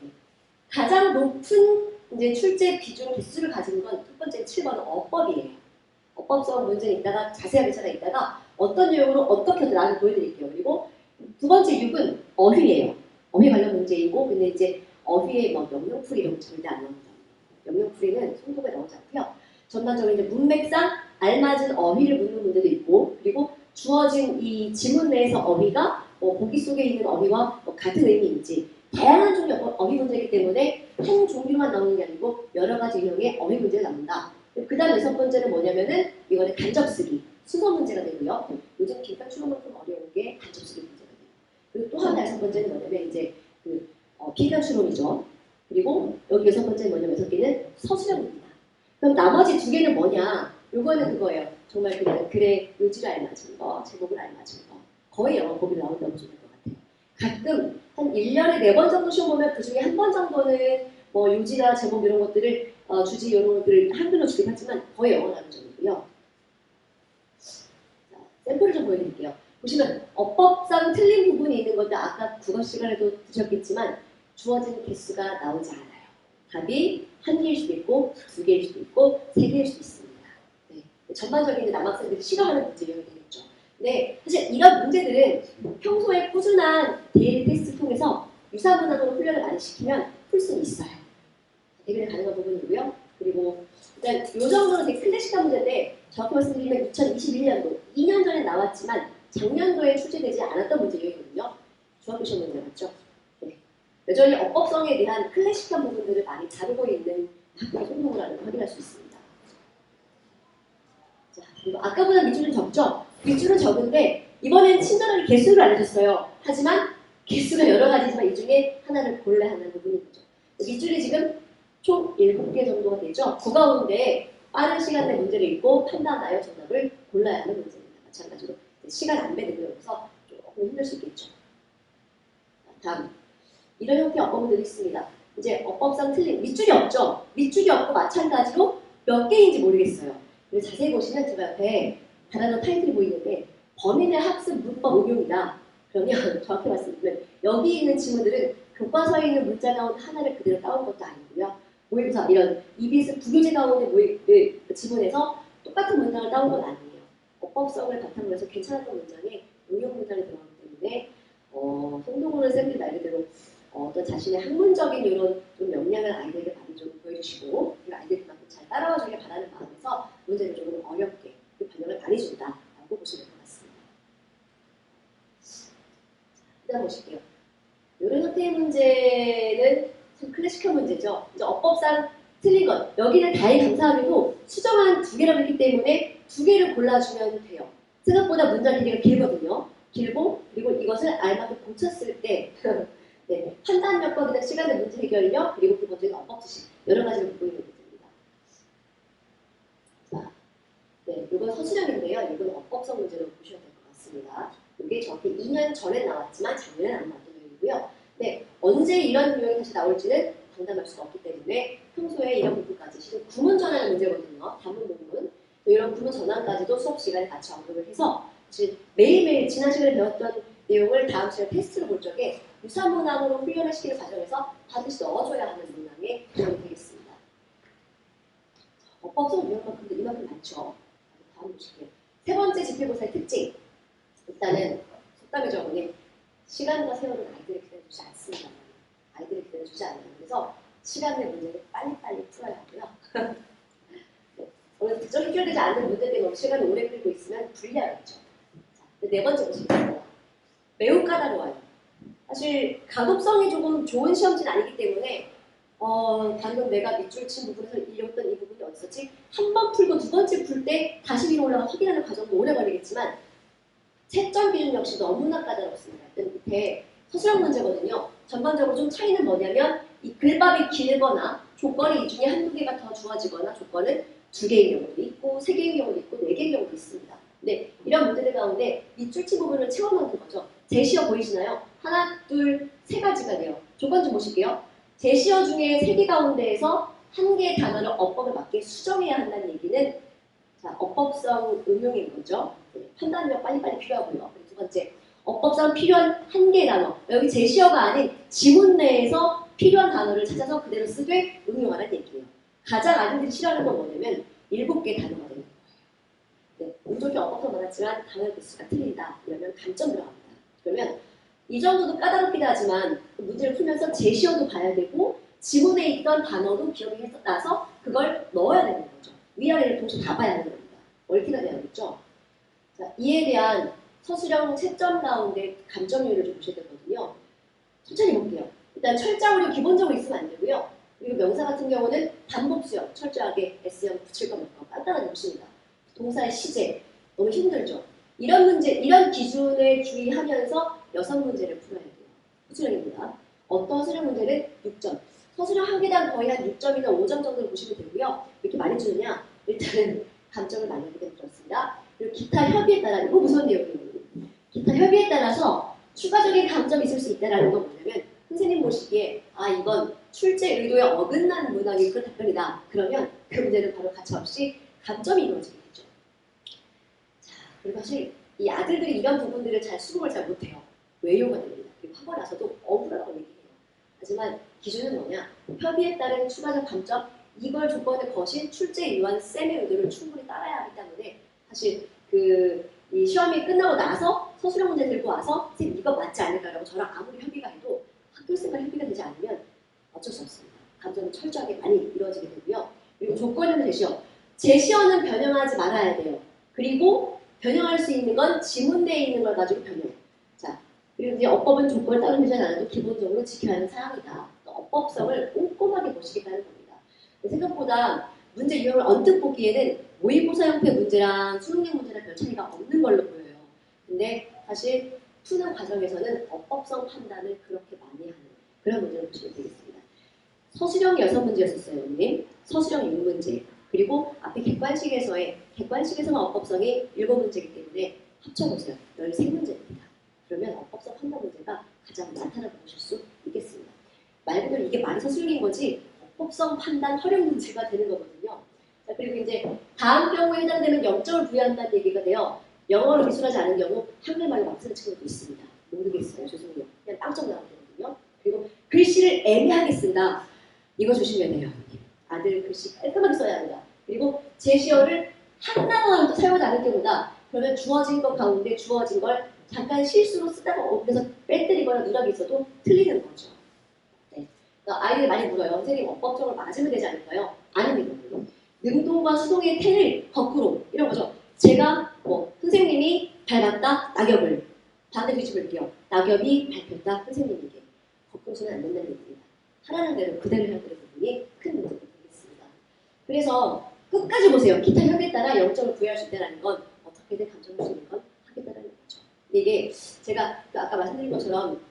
가장 높은 이제 출제 비중 개수를 가진 건 첫 번째 7번은 어법이에요. 어법성 문제는 이따가 자세하게 찾아있다가 어떤 내용으로 어떻게 나를 보여드릴게요. 그리고 두 번째 6은 어휘예요. 어휘 관련 문제이고, 근데 이제 어휘의 뭐 명령풀이 이런 거 절대 안 나옵니다. 명령풀이는 송도에 나오지 않고요. 전반적으로 이제 문맥상 알맞은 어휘를 묻는 문제도 있고, 그리고 주어진 이 지문 내에서 어휘가 보기 속에 있는 어휘와 같은 의미인지, 다양한 종류의 어휘 문제이기 때문에 한 종류만 나오는 게 아니고 여러 가지 유형의 어휘 문제가 나온다. 그 다음 6번째는 뭐냐면은 이거는 간접쓰기, 순서 문제가 되고요. 요즘 빈칸 추론만큼 어려운 게 간접쓰기 문제가 돼요. 그리고 또 하나 6번째는 뭐냐면 이제 빈칸 추론이죠. 그리고 여기 6번째는 뭐냐면 6개는 서술형입니다. 그럼 나머지 2개는 뭐냐? 요거는 그거예요. 정말 그냥 글의 요지를 알맞은 거, 제목을 알맞은 거. 거의 영어 보기로 나온다고 보시면 될 것 같아요. 가끔 한 1년에 4번 정도 시험 보면 그 중에 한 번 정도는 뭐 요지나 제목 이런 것들을 주지 이런 것들을 한글로 주긴 하지만 거의 영어 나는 점이고요. 자, 샘플을 좀 보여드릴게요. 보시면 어법상 틀린 부분이 있는 건데 아까 국어 시간에도 드셨겠지만 주어진 개수가 나오지 않아요. 답이 한 개일 수도 있고 두 개일 수도 있고 세 개일 수도 있습니다. 네. 전반적인 남학생들이 싫어하는 문제여야 되겠죠. 네, 사실 이런 문제들은 평소에 꾸준한 데일리 테스트 통해서 유사문학으로 훈련을 많이 시키면 풀 수는 있어요. 대비를 가능한 부분이고요. 그리고 일단 이 정도는 되게 클래식한 문제인데 정확히 말씀드리면 2021년도 2년 전에 나왔지만 작년도에 출제되지 않았던 문제이거든요. 중학교 시험 문제 맞죠? 네. 여전히 어법성에 대한 클래식한 부분들을 많이 다루고 있는 학교 성공이라는 걸 확인할 수 있습니다. 자, 그리고 아까보다 밑줄은 적죠? 밑줄은 적은데 이번엔 친절하게 개수를 알려줬어요. 하지만 개수가 여러 가지지만 이 중에 하나를 골라야 하는 부분인 거죠. 밑줄이 지금 총 7개 정도가 되죠. 그 가운데 빠른 시간 내 문제를 읽고 판단하여 정답을 골라야 하는 문제입니다. 마찬가지로 시간 안배는 거여서 조금 힘들 수 있겠죠. 다음, 이런 형태의 어법들이 있습니다. 이제 어법상 틀린 밑줄이 없죠. 밑줄이 없고 마찬가지로 몇 개인지 모르겠어요. 자세히 보시면 제가 옆에 단어로 타이틀이 보이는데 범인의 학습 문법 응용이다. 그러면 정확히 말씀드리면 여기 있는 지문들은 교과서에 있는 문자 가운데 하나를 그대로 따온 것도 아니고요. 모의고사 이런 EBS 부교재 가운데 지문에서 똑같은 문장을 따온 건 아니에요. 어법성을 바탕으로 해서 괜찮았던 문장에 응용 문장이 들어가기 때문에 송동훈 쌤들 말 그대로 어떤 자신의 학문적인 이런 좀 역량을 아이들에게 많이 좀 보여주시고 아이들이 그만큼 잘 따라와 주길 바라는 마음에서 문제를 조금 어렵게 반영을 많이 준다라고 보시면 될 것 같습니다. 일단 보실게요. 이런 형태의 문제는 좀 클래식한 문제죠. 이제 어법상 틀린 것. 여기는 다행 감사하게도 수정한 2개라고 했기 때문에 2개를 골라주면 돼요. 생각보다 문장 길이가 길거든요. 길고 그리고 이것을 알맞게 고쳤을 때 네, 판단력과 그다음 시간의 문제 해결력 그리고 두 번째는 어법 지식 여러 가지를 보이는 문제입니다. 자, 네, 이건 서술형인데요. 이건 어법성 문제로 보셔야 될 것 같습니다. 이게 정확히 2년 전에 나왔지만 작년에 안 나왔던 내용이고요. 네, 언제 이런 유형이 다시 나올지는 장담할 수가 없기 때문에 평소에 이런 부분까지 실은 구문 전환의 문제거든요. 단문 부분 이런 구문 전환까지도 수업 시간에 같이 언급을 해서 매일매일 지난 시간에 배웠던 내용을 다음 시간에 테스트를 볼 적에 유사문항으로 훈련을 시키는 과정에서 반드시 넣어줘야 하는 문항에 도움이 되겠습니다. 어법성 유형만큼도 이만큼 많죠. 다음 보실게요. 세 번째 집필고사의 특징. 일단은 속담이죠, 어머니. 시간과 세월은 아이들이 기다려주지 않습니다. 아이들이 기다려주지 않아요. 그래서 시간 내 문제를 빨리빨리 풀어야 하고요. 네. 오늘 직접 해결되지 않는 문제 때문에 시간이 오래 끌고 있으면 불리하겠죠. 자, 네 번째 보시겠습니다. 매우 까다로워요. 사실 가독성이 조금 좋은 시험지는 아니기 때문에 방금 내가 밑줄 친 부분에서 읽었던 이 부분이 어딨었지? 한 번 풀고 두 번째 풀 때 다시 위로 올라가 확인하는 과정도 오래 걸리겠지만 채점 기준 역시 너무나 까다롭습니다. 일단 밑에 서술형 문제거든요. 전반적으로 좀 차이는 뭐냐면 이 글밥이 길거나 조건이 이 중에 한두 개가 더 주어지거나 조건은 2개의 경우도 있고 3개의 경우도 있고 4개의 경우도 있습니다. 네, 이런 문제들 가운데 밑줄 친 부분을 채워넣는 거죠. 제시어 보이시나요? 하나, 둘, 3가지가 돼요. 조건 좀 보실게요. 제시어 중에 3개 가운데에서 한 개의 단어를 어법에 맞게 수정해야 한다는 얘기는 자, 어법성 응용인 거죠. 네, 판단력 빨리빨리 필요하고요. 두 번째, 어법상 필요한 한 개의 단어. 여기 제시어가 아닌 지문 내에서 필요한 단어를 찾아서 그대로 쓰되 응용하라는 얘기예요. 가장 아이들이 싫어하는 건 뭐냐면 7개의 단어가 되는 거예요. 네, 운 좋게 어법도 많았지만 단어 개수가 틀린다. 이러면 감점 들어갑니다. 그러면 이 정도도 까다롭긴 하지만 문제를 풀면서 제시어도 봐야 되고 지문에 있던 단어도 기억이 나서 그걸 넣어야 되는 거죠. 위아래를 동시에 다 봐야 하는 겁니다. 멀티가 돼야겠죠. 자, 이에 대한 서술형 채점 가운데 감점률을 좀 보셔야 되거든요. 천천히 볼게요. 일단 철자오류 기본적으로 있으면 안 되고요. 그리고 명사 같은 경우는 반복수형 철저하게 S형 붙일 거면 간단하게 봅니다. 동사의 시제 너무 힘들죠. 이런 문제, 이런 기준에 주의하면서 6문제를 풀어야 돼요. 서술형입니다. 어떤 서술형 문제는 6점. 서술형 한 개당 거의 한 6점이나 5점 정도를 보시면 되고요. 왜 이렇게 많이 주느냐? 일단은 감점을 많이 하게 되면 그렇습니다. 그리고 기타 협의에 따라, 이거 무슨 내용이에요? 기타 협의에 따라서 추가적인 감점이 있을 수 있다는 건 뭐냐면 선생님 보시기에 이건 출제 의도에 어긋나는 문항이 그런 답변이다. 그러면 그 문제는 바로 가차없이 감점이 이루어지게 되죠. 자, 그리고 사실 이 아들들이 이런 부분들을 수긍을 잘 못해요. 외요가 됩니다. 그리고 하고 나서도 억울하다고 얘기해요. 하지만 기준은 뭐냐? 협의에 따른 추가적 감점, 이걸 조건을 거신 출제에 유한 쌤의 의도를 충분히 따라야 하기 때문에 사실 이 시험이 끝나고 나서 서술형 문제 들고 와서 쌤 이거 맞지 않을까라고 저랑 아무리 협의가 해도 학교생과 협의가 되지 않으면 어쩔 수 없습니다. 감점은 철저하게 많이 이루어지게 되고요. 그리고 조건은 제시어. 제시어는 변형하지 말아야 돼요. 그리고 변형할 수 있는 건 지문대에 있는 걸 가지고 변형. 자, 그리고 이제 어법은 조건을 따로 표시하지 않아도 기본적으로 지켜야 하는 사항이다. 어법성을 꼼꼼하게 보시겠다는 겁니다. 생각보다 문제 유형을 언뜻 보기에는 모의고사 형태 문제랑 수능형 문제랑 별 차이가 없는 걸로 보여요. 근데 사실 푸는 과정에서는 어법성 판단을 그렇게 많이 하는 그런 문제를 보시면 되겠습니다. 서술형 6문제였었어요, 오늘. 서술형 6문제. 그리고 앞에 객관식에서는 어법성이 7문제이기 때문에 합쳐보세요. 13문제입니다. 그러면 어법성 판단 문제가 가장 많다라고 보실 수 있겠습니다. 말 그대로 이게 많이 서술린 거지 어법성 판단 활용 문제가 되는 거거든요. 자, 그리고 이제 다음 경우에 해당되면 0점을 부여한다는 얘기가 돼요. 영어를 기술하지 않은 경우 한글말로 막 쓰는 친구도 있습니다. 모르겠어요. 죄송해요. 그냥 빵점 나오거든요. 그리고 글씨를 애매하게 쓴다. 이거 조심해야 돼요. 아들 글씨 깔끔하게 써야 합니다. 그리고 제시어를 한 단어도 사용하지 않을 경우다. 그러면 주어진 것 가운데 주어진 걸 잠깐 실수로 쓰다가 그래서 빼뜨리거나 누락이 있어도 틀리는 거죠. 네. 그러니까 아이들이 많이 물어요. 선생님 어법적으로 맞으면 되지 않을까요? 아닙니다. 능동과 수동의 태를 거꾸로 이런 거죠. 제가 선생님이 밟았다 낙엽을 반대 뒤집을게요. 낙엽이 밟혔다 선생님에게 거꾸로 쓰면 안 된다는 얘기입니다. 하라는 대로 그대로 해야 되는 부분이 큰 문제가 되겠습니다. 그래서 끝까지 보세요. 기타 협의에 따라 0점을 부여할 수 있다는 건 어떻게든 감정할 수 있는 건 하겠다는 거죠. 이게 제가 아까 말씀드린 것처럼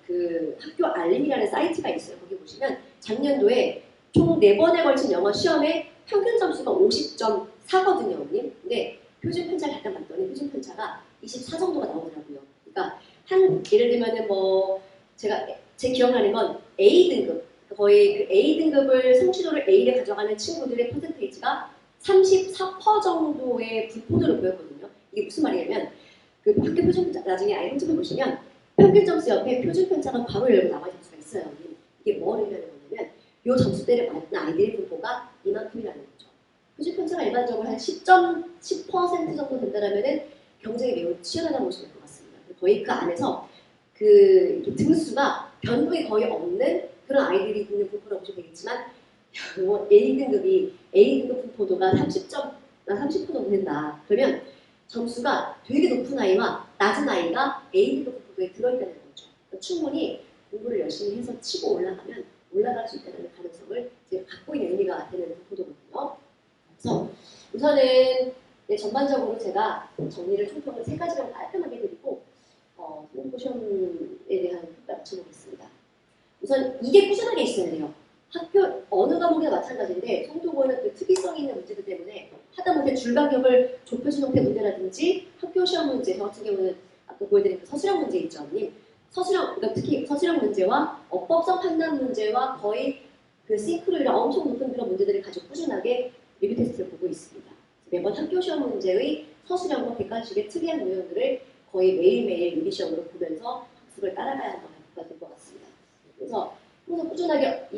학교 알림이라는 사이트가 있어요. 거기 보시면 작년도에 총 4번에 걸친 영어 시험에 평균 점수가 50.4거든요, 언니. 근데 표준 편차를 잠깐 봤더니 표준 편차가 24 정도가 나오더라고요. 그러니까 예를 들면은 제 기억나는 건 A 등급, 거의 A 등급을 성취도를 A를 가져가는 친구들의 퍼센테이지가 34% 정도의 분포도를 보였거든요. 이게 무슨 말이냐면 학교 표준 편차 나중에 아이 혼점을 보시면 평균 점수 옆에 표준 편차가 괄호 열고 나와 있을 수가 있어요. 이게 뭘 의미하는 거냐면 이 점수대를 맞는 아이들의 분포가 이만큼이라는 거죠. 표준 편차가 일반적으로 한 10% 정도 된다면은 경쟁이 매우 치열하다고 보시면 될 것 같습니다. 거의 그 안에서 등수가 변동이 거의 없는 그런 아이들이 있는 분포라고 보시면 되겠지만 A등급 분포도가 30% 정도 된다. 그러면 점수가 되게 높은 아이와 낮은 아이가 A등급 분포도에 들어있다는 거죠. 그러니까 충분히 공부를 열심히 해서 치고 올라가면 올라갈 수 있다는 가능성을 갖고 있는 의미가 되는 분포도거든요. 그래서 우선은 전반적으로 제가 정리를 총평을 3가지로 깔끔하게 드리고 송도고 시험에 대한 평가를 붙여보겠습니다. 우선 이게 꾸준하게 있어야 돼요. 학교 어느 과목이나 마찬가지인데 송도고는 그 특이성이 있는 문제들 때문에 하다못해 줄간격을 좁혀진 형태 문제라든지 학교 시험 문제, 저 같은 경우는 아까 보여드린 그 서술형 문제 있죠, 언니. 그러니까 특히 서술형 문제와 어법성 판단 문제와 거의 싱크로율이 엄청 높은 그런 문제들을 가지고 꾸준하게 리뷰 테스트를 보고 있습니다. 매번 학교 시험 문제의 서술형과 객관식의 특이한 모형들을 거의 매일매일 리뷰 시험으로 보면서 학습을 따라가야 하는 것가 될 것 같습니다. 그래서 항상 꾸준하게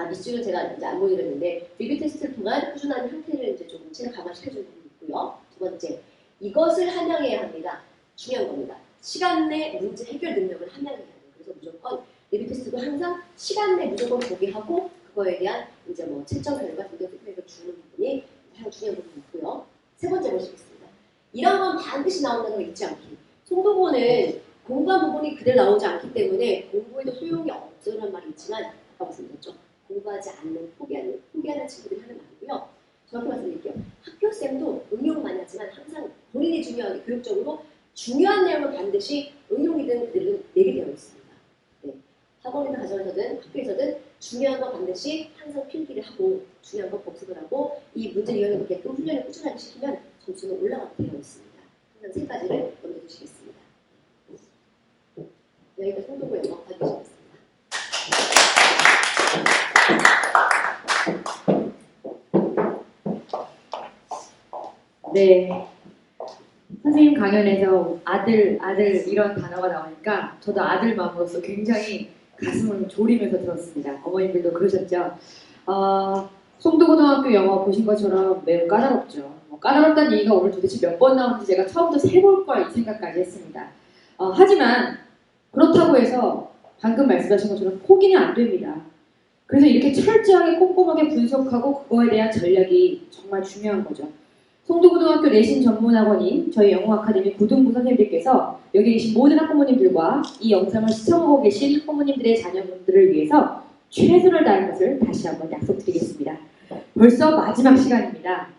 밑줄은 제가 이제 안 보여드렸는데 리뷰 테스트를 통한 꾸준한 형태를 이제 좀 체력 강화시켜주는 부분이 있고요. 두 번째, 이것을 함양해야 합니다. 중요한 겁니다. 시간 내 문제 해결 능력을 함양해야 돼요. 그래서 무조건 리뷰 테스트도 항상 시간 내 무조건 보게 하고 그거에 대한 이제 채점 결과 등등 주는 부분이 가장 중요한 부분이 있고요. 세 번째 보시겠습니다. 이런 건 반드시 나온다는 거 잊지 않기. 송도고는 공부한 부분이 그대로 나오지 않기 때문에 공부에도 소용이 없다는 말이 있지만 아까 말씀드렸죠. 공부하지 않는, 포기하는 친구들이 하는 말이고요. 정확히 말씀드릴게요. 학교쌤도 응용 많이 하지만 항상 본인이 중요하게 교육적으로 중요한 내용은 반드시 응용이든 그대로 내게 되어 있습니다. 네. 학원이든 가정에서든 학교에서든 중요한 건 반드시 항상 필기를 하고 중요한 건 복습을 하고 이 문제 유형에 맞게끔 훈련을 꾸준하게 시키면 점수는 올라가게 되어 있습니다. 항상 3가지를 넘겨주시겠습니다. 여기가 송도고 영어 받으시겠습니다. 네. 선생님 강연에서 아들 이런 단어가 나오니까 저도 아들 마음으로서 굉장히 가슴을 졸이면서 들었습니다. 어머님들도 그러셨죠? 송도고등학교 영화 보신 것처럼 매우 까다롭죠. 까다롭다는 얘기가 오늘 도대체 몇 번 나오는지 제가 처음부터 세볼 걸 이 생각까지 했습니다. 하지만 그렇다고 해서 방금 말씀하신 것처럼 포기는 안 됩니다. 그래서 이렇게 철저하게 꼼꼼하게 분석하고 그거에 대한 전략이 정말 중요한 거죠. 송도고등학교 내신 전문학원인 저희 영어아카데미 고등부 선생님들께서 여기 계신 모든 학부모님들과 이 영상을 시청하고 계신 학부모님들의 자녀분들을 위해서 최선을 다할 것을 다시 한번 약속드리겠습니다. 벌써 마지막 시간입니다.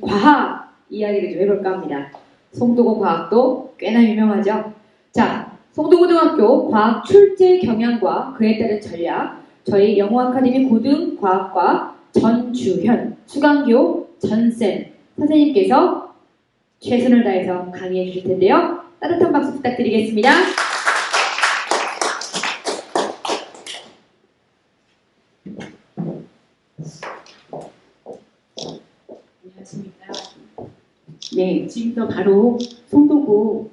과학 이야기를 좀 해볼까 합니다. 송도고 과학도 꽤나 유명하죠. 자, 송도고등학교 과학 출제 경향과 그에 따른 전략, 저희 영어아카데미 고등과학과 전주현, 수강교 전쌤 선생님께서 최선을 다해서 강의해 주실 텐데요. 따뜻한 박수 부탁드리겠습니다. 안녕하십니까. 네, 지금부터 바로 송도고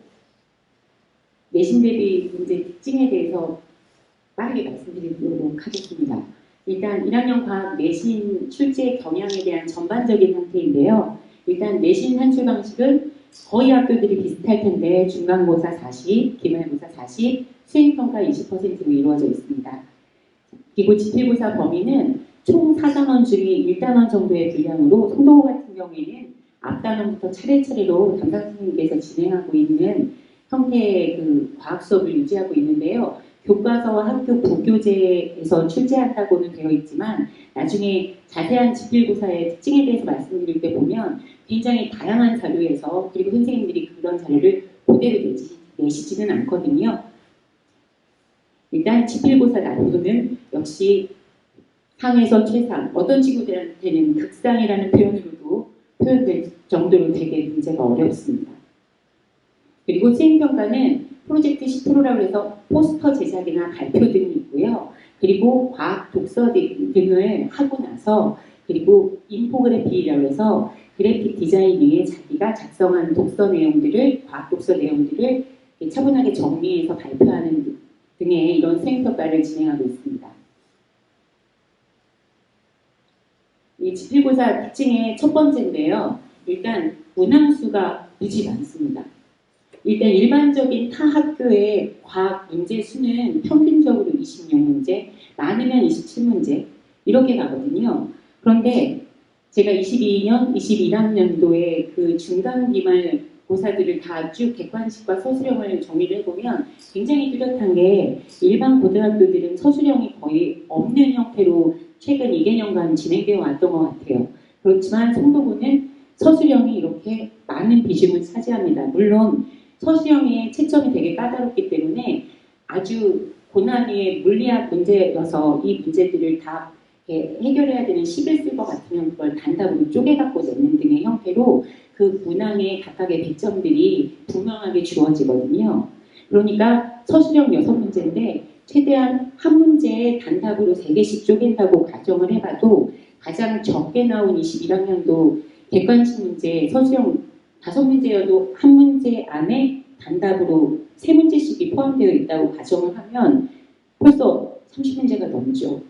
내신 대비 문제 특징에 대해서 빠르게 말씀드리도록 하겠습니다. 일단 1학년 과학 내신 출제 경향에 대한 전반적인 상태인데요. 일단 내신 산출 방식은 거의 학교들이 비슷할 텐데 중간고사 40, 기말고사 40, 수행평가 20%로 이루어져 있습니다. 그리고 지필고사 범위는 총 4단원 중에 1단원 정도의 분량으로 송도고 같은 경우에는 앞단원부터 차례차례로 담당 선생님께서 진행하고 있는 형태의 그 과학 수업을 유지하고 있는데요. 교과서와 학교 부교재에서 출제한다고는 되어 있지만 나중에 자세한 지필고사의 특징에 대해서 말씀드릴 때 보면 굉장히 다양한 자료에서 그리고 선생님들이 그런 자료를 그대로 내시지는 않거든요. 일단 지필고사 난이도는 역시 상에서 최상, 어떤 친구들한테는 극상이라는 표현으로도 표현될 정도로 되게 문제가 어렵습니다. 그리고 수행평가는 프로젝트 10%라고 해서 포스터 제작이나 발표 등이 있고요. 그리고 과학 독서 등을 하고 나서 그리고 인포그래픽이라고 해서 그래픽 디자인 위에 자기가 작성한 독서 내용들을 과학 독서 내용들을 차분하게 정리해서 발표하는 등의 이런 수행평가를 진행하고 있습니다. 이 지필고사 특징의 첫 번째인데요. 일단 문항수가 무지 많습니다. 일단 일반적인 타 학교의 과학 문제 수는 평균적으로 26문제, 많으면 27문제 이렇게 가거든요. 그런데 제가 22년, 21학년도에 그 중간 기말 고사들을 다 쭉 객관식과 서술형을 정리를 해보면 굉장히 뚜렷한 게 일반 고등학교들은 서술형이 거의 없는 형태로 최근 2개년간 진행되어 왔던 것 같아요. 그렇지만 송도고는 서술형이 이렇게 많은 비중을 차지합니다. 물론 서술형의 채점이 되게 까다롭기 때문에 아주 고난이의 물리학 문제여서 이 문제들을 다 해결해야 되는 식을 쓸 것 같으면 그걸 단답으로 쪼개갖고 내는 등의 형태로 그 문항의 각각의 배점들이 분명하게 주어지거든요. 그러니까 서술형 6문제인데 최대한 한 문제에 단답으로 3개씩 쪼갠다고 가정을 해봐도 가장 적게 나온 21학년도 객관식 문제 서술형 5문제여도 한 문제 안에 단답으로 3문제씩이 포함되어 있다고 가정을 하면 벌써 30문제가 넘죠.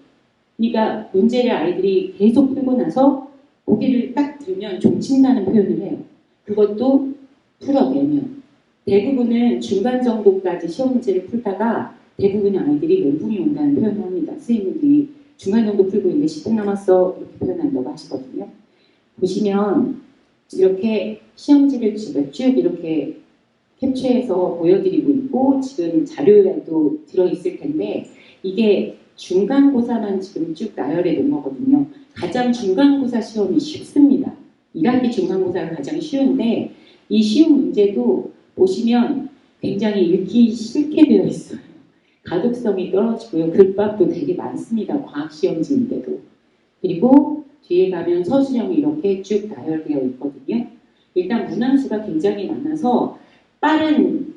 그러니까 문제를 아이들이 계속 풀고 나서 고개를 딱 들면 종친다는 표현을 해요. 그것도 풀어내면. 대부분은 중간 정도까지 시험 문제를 풀다가 대부분의 아이들이 멘붕이 온다는 표현을 합니다. 선생님들이 중간 정도 풀고 있는데 10분 남았어 이렇게 표현한다고 하시거든요. 보시면 이렇게 시험지를 제가 쭉 이렇게 캡처해서 보여드리고 있고 지금 자료에도 들어있을 텐데 이게 중간고사만 지금 쭉 나열해 놓은 거거든요. 가장 중간고사 시험이 쉽습니다. 1학기 중간고사가 가장 쉬운데 이 쉬운 문제도 보시면 굉장히 읽기 싫게 되어 있어요. 가독성이 떨어지고요. 글밥도 되게 많습니다. 과학시험지인데도. 그리고 뒤에 가면 서술형이 이렇게 쭉 나열되어 있거든요. 일단 문항수가 굉장히 많아서 빠른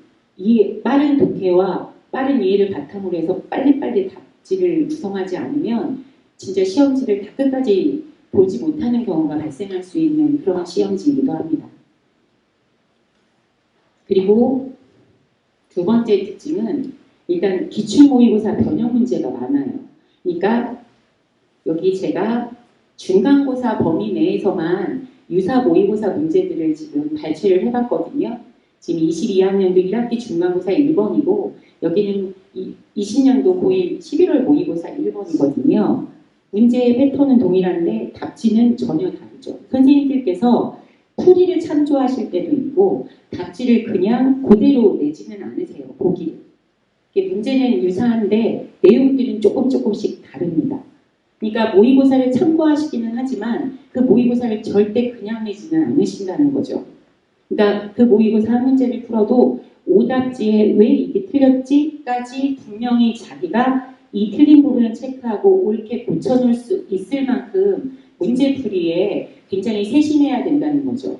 독해와 빠른 이해를 바탕으로 해서 빨리빨리 답지를 구성하지 않으면 진짜 시험지를 다 끝까지 보지 못하는 경우가 발생할 수 있는 그런 시험지이기도 합니다. 그리고 두 번째 특징은 일단 기출모의고사 변형 문제가 많아요. 그러니까 여기 제가 중간고사 범위 내에서만 유사 모의고사 문제들을 지금 발췌를 해봤거든요. 지금 22학년도 1학기 중간고사 1번이고 여기는 20년도 고1 11월 모의고사 1번이거든요. 문제의 패턴은 동일한데 답지는 전혀 다르죠. 선생님들께서 풀이를 참조하실 때도 있고 답지를 그냥 그대로 내지는 않으세요. 보기를. 문제는 유사한데 내용들은 조금씩 다릅니다. 그러니까 모의고사를 참고하시기는 하지만 그 모의고사를 절대 그냥 내지는 않으신다는 거죠. 그러니까 그 모의고사 한 문제를 풀어도 오답지에 왜 이게 틀렸지까지 분명히 자기가 이 틀린 부분을 체크하고 옳게 고쳐놓을 수 있을 만큼 문제풀이에 굉장히 세심해야 된다는 거죠.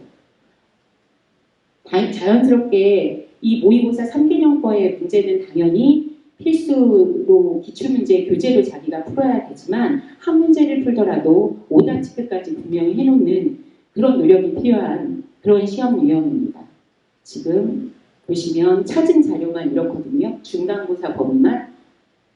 자연스럽게 이 모의고사 3개년거의 문제는 당연히 필수로 기출문제 교재로 자기가 풀어야 되지만 한 문제를 풀더라도 오답 체크까지 분명히 해놓는 그런 노력이 필요한 그런 시험 유형입니다. 지금 보시면 찾은 자료만 이렇거든요. 중간고사 범위만.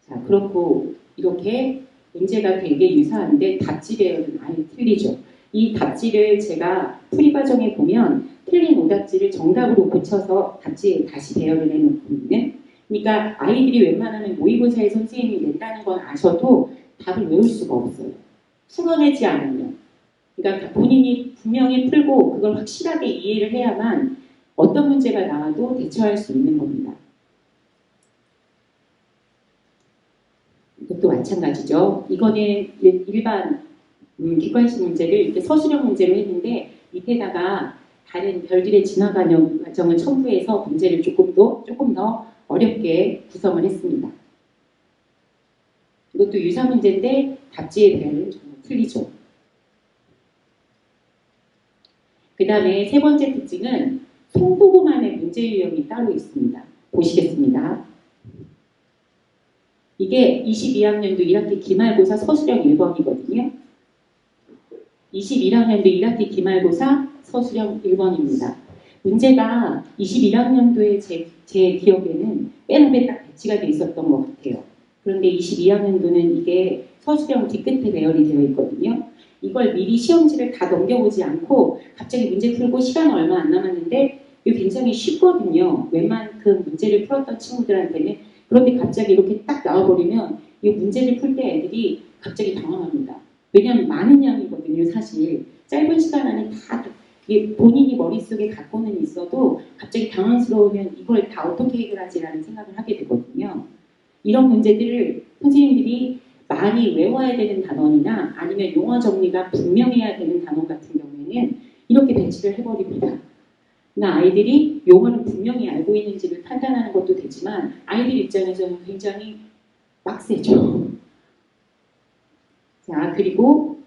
자, 그렇고 이렇게 문제가 되게 유사한데 답지 배열은 아예 틀리죠. 이 답지를 제가 풀이 과정에 보면 틀린 오답지를 정답으로 고쳐서 답지에 다시 배열을 해놓거든요. 그러니까 아이들이 웬만하면 모의고사에 선생님이 낸다는 건 아셔도 답을 외울 수가 없어요. 풀어내지 않으면. 그러니까 본인이 분명히 풀고 그걸 확실하게 이해를 해야만 어떤 문제가 나와도 대처할 수 있는 겁니다. 이것도 마찬가지죠. 이거는 일반 객관식 문제를 이렇게 서술형 문제로 했는데 밑에다가 다른 별들의 진화 과정을 첨부해서 문제를 조금 더 어렵게 구성을 했습니다. 이것도 유사 문제인데 답지의 배열은 정말 틀리죠. 그 다음에 세 번째 특징은 송도고만의 문제 유형이 따로 있습니다. 보시겠습니다. 이게 22학년도 1학기 기말고사 서술형 1번이거든요. 21학년도 1학기 기말고사 서술형 1번입니다. 문제가 21학년도에 제 기억에는 맨 앞에 딱 배치가 돼 있었던 것 같아요. 그런데 22학년도는 이게 서술형 뒤끝에 배열이 되어 있거든요. 이걸 미리 시험지를 다 넘겨보지 않고 갑자기 문제 풀고 시간 얼마 안 남았는데 이거 굉장히 쉽거든요. 웬만큼 문제를 풀었던 친구들한테는. 그런데 갑자기 이렇게 딱 나와버리면 이 문제를 풀 때 애들이 갑자기 당황합니다. 왜냐하면 많은 양이거든요. 사실 짧은 시간 안에 다 본인이 머릿속에 갖고는 있어도 갑자기 당황스러우면 이걸 다 어떻게 해결하지라는 생각을 하게 되거든요. 이런 문제들을 선생님들이 많이 외워야 되는 단원이나 아니면 용어 정리가 분명해야 되는 단원 같은 경우에는 이렇게 배치를 해버립니다. 그러니까 아이들이 용어를 분명히 알고 있는지를 판단하는 것도 되지만 아이들 입장에서는 굉장히 빡세죠. 자, 그리고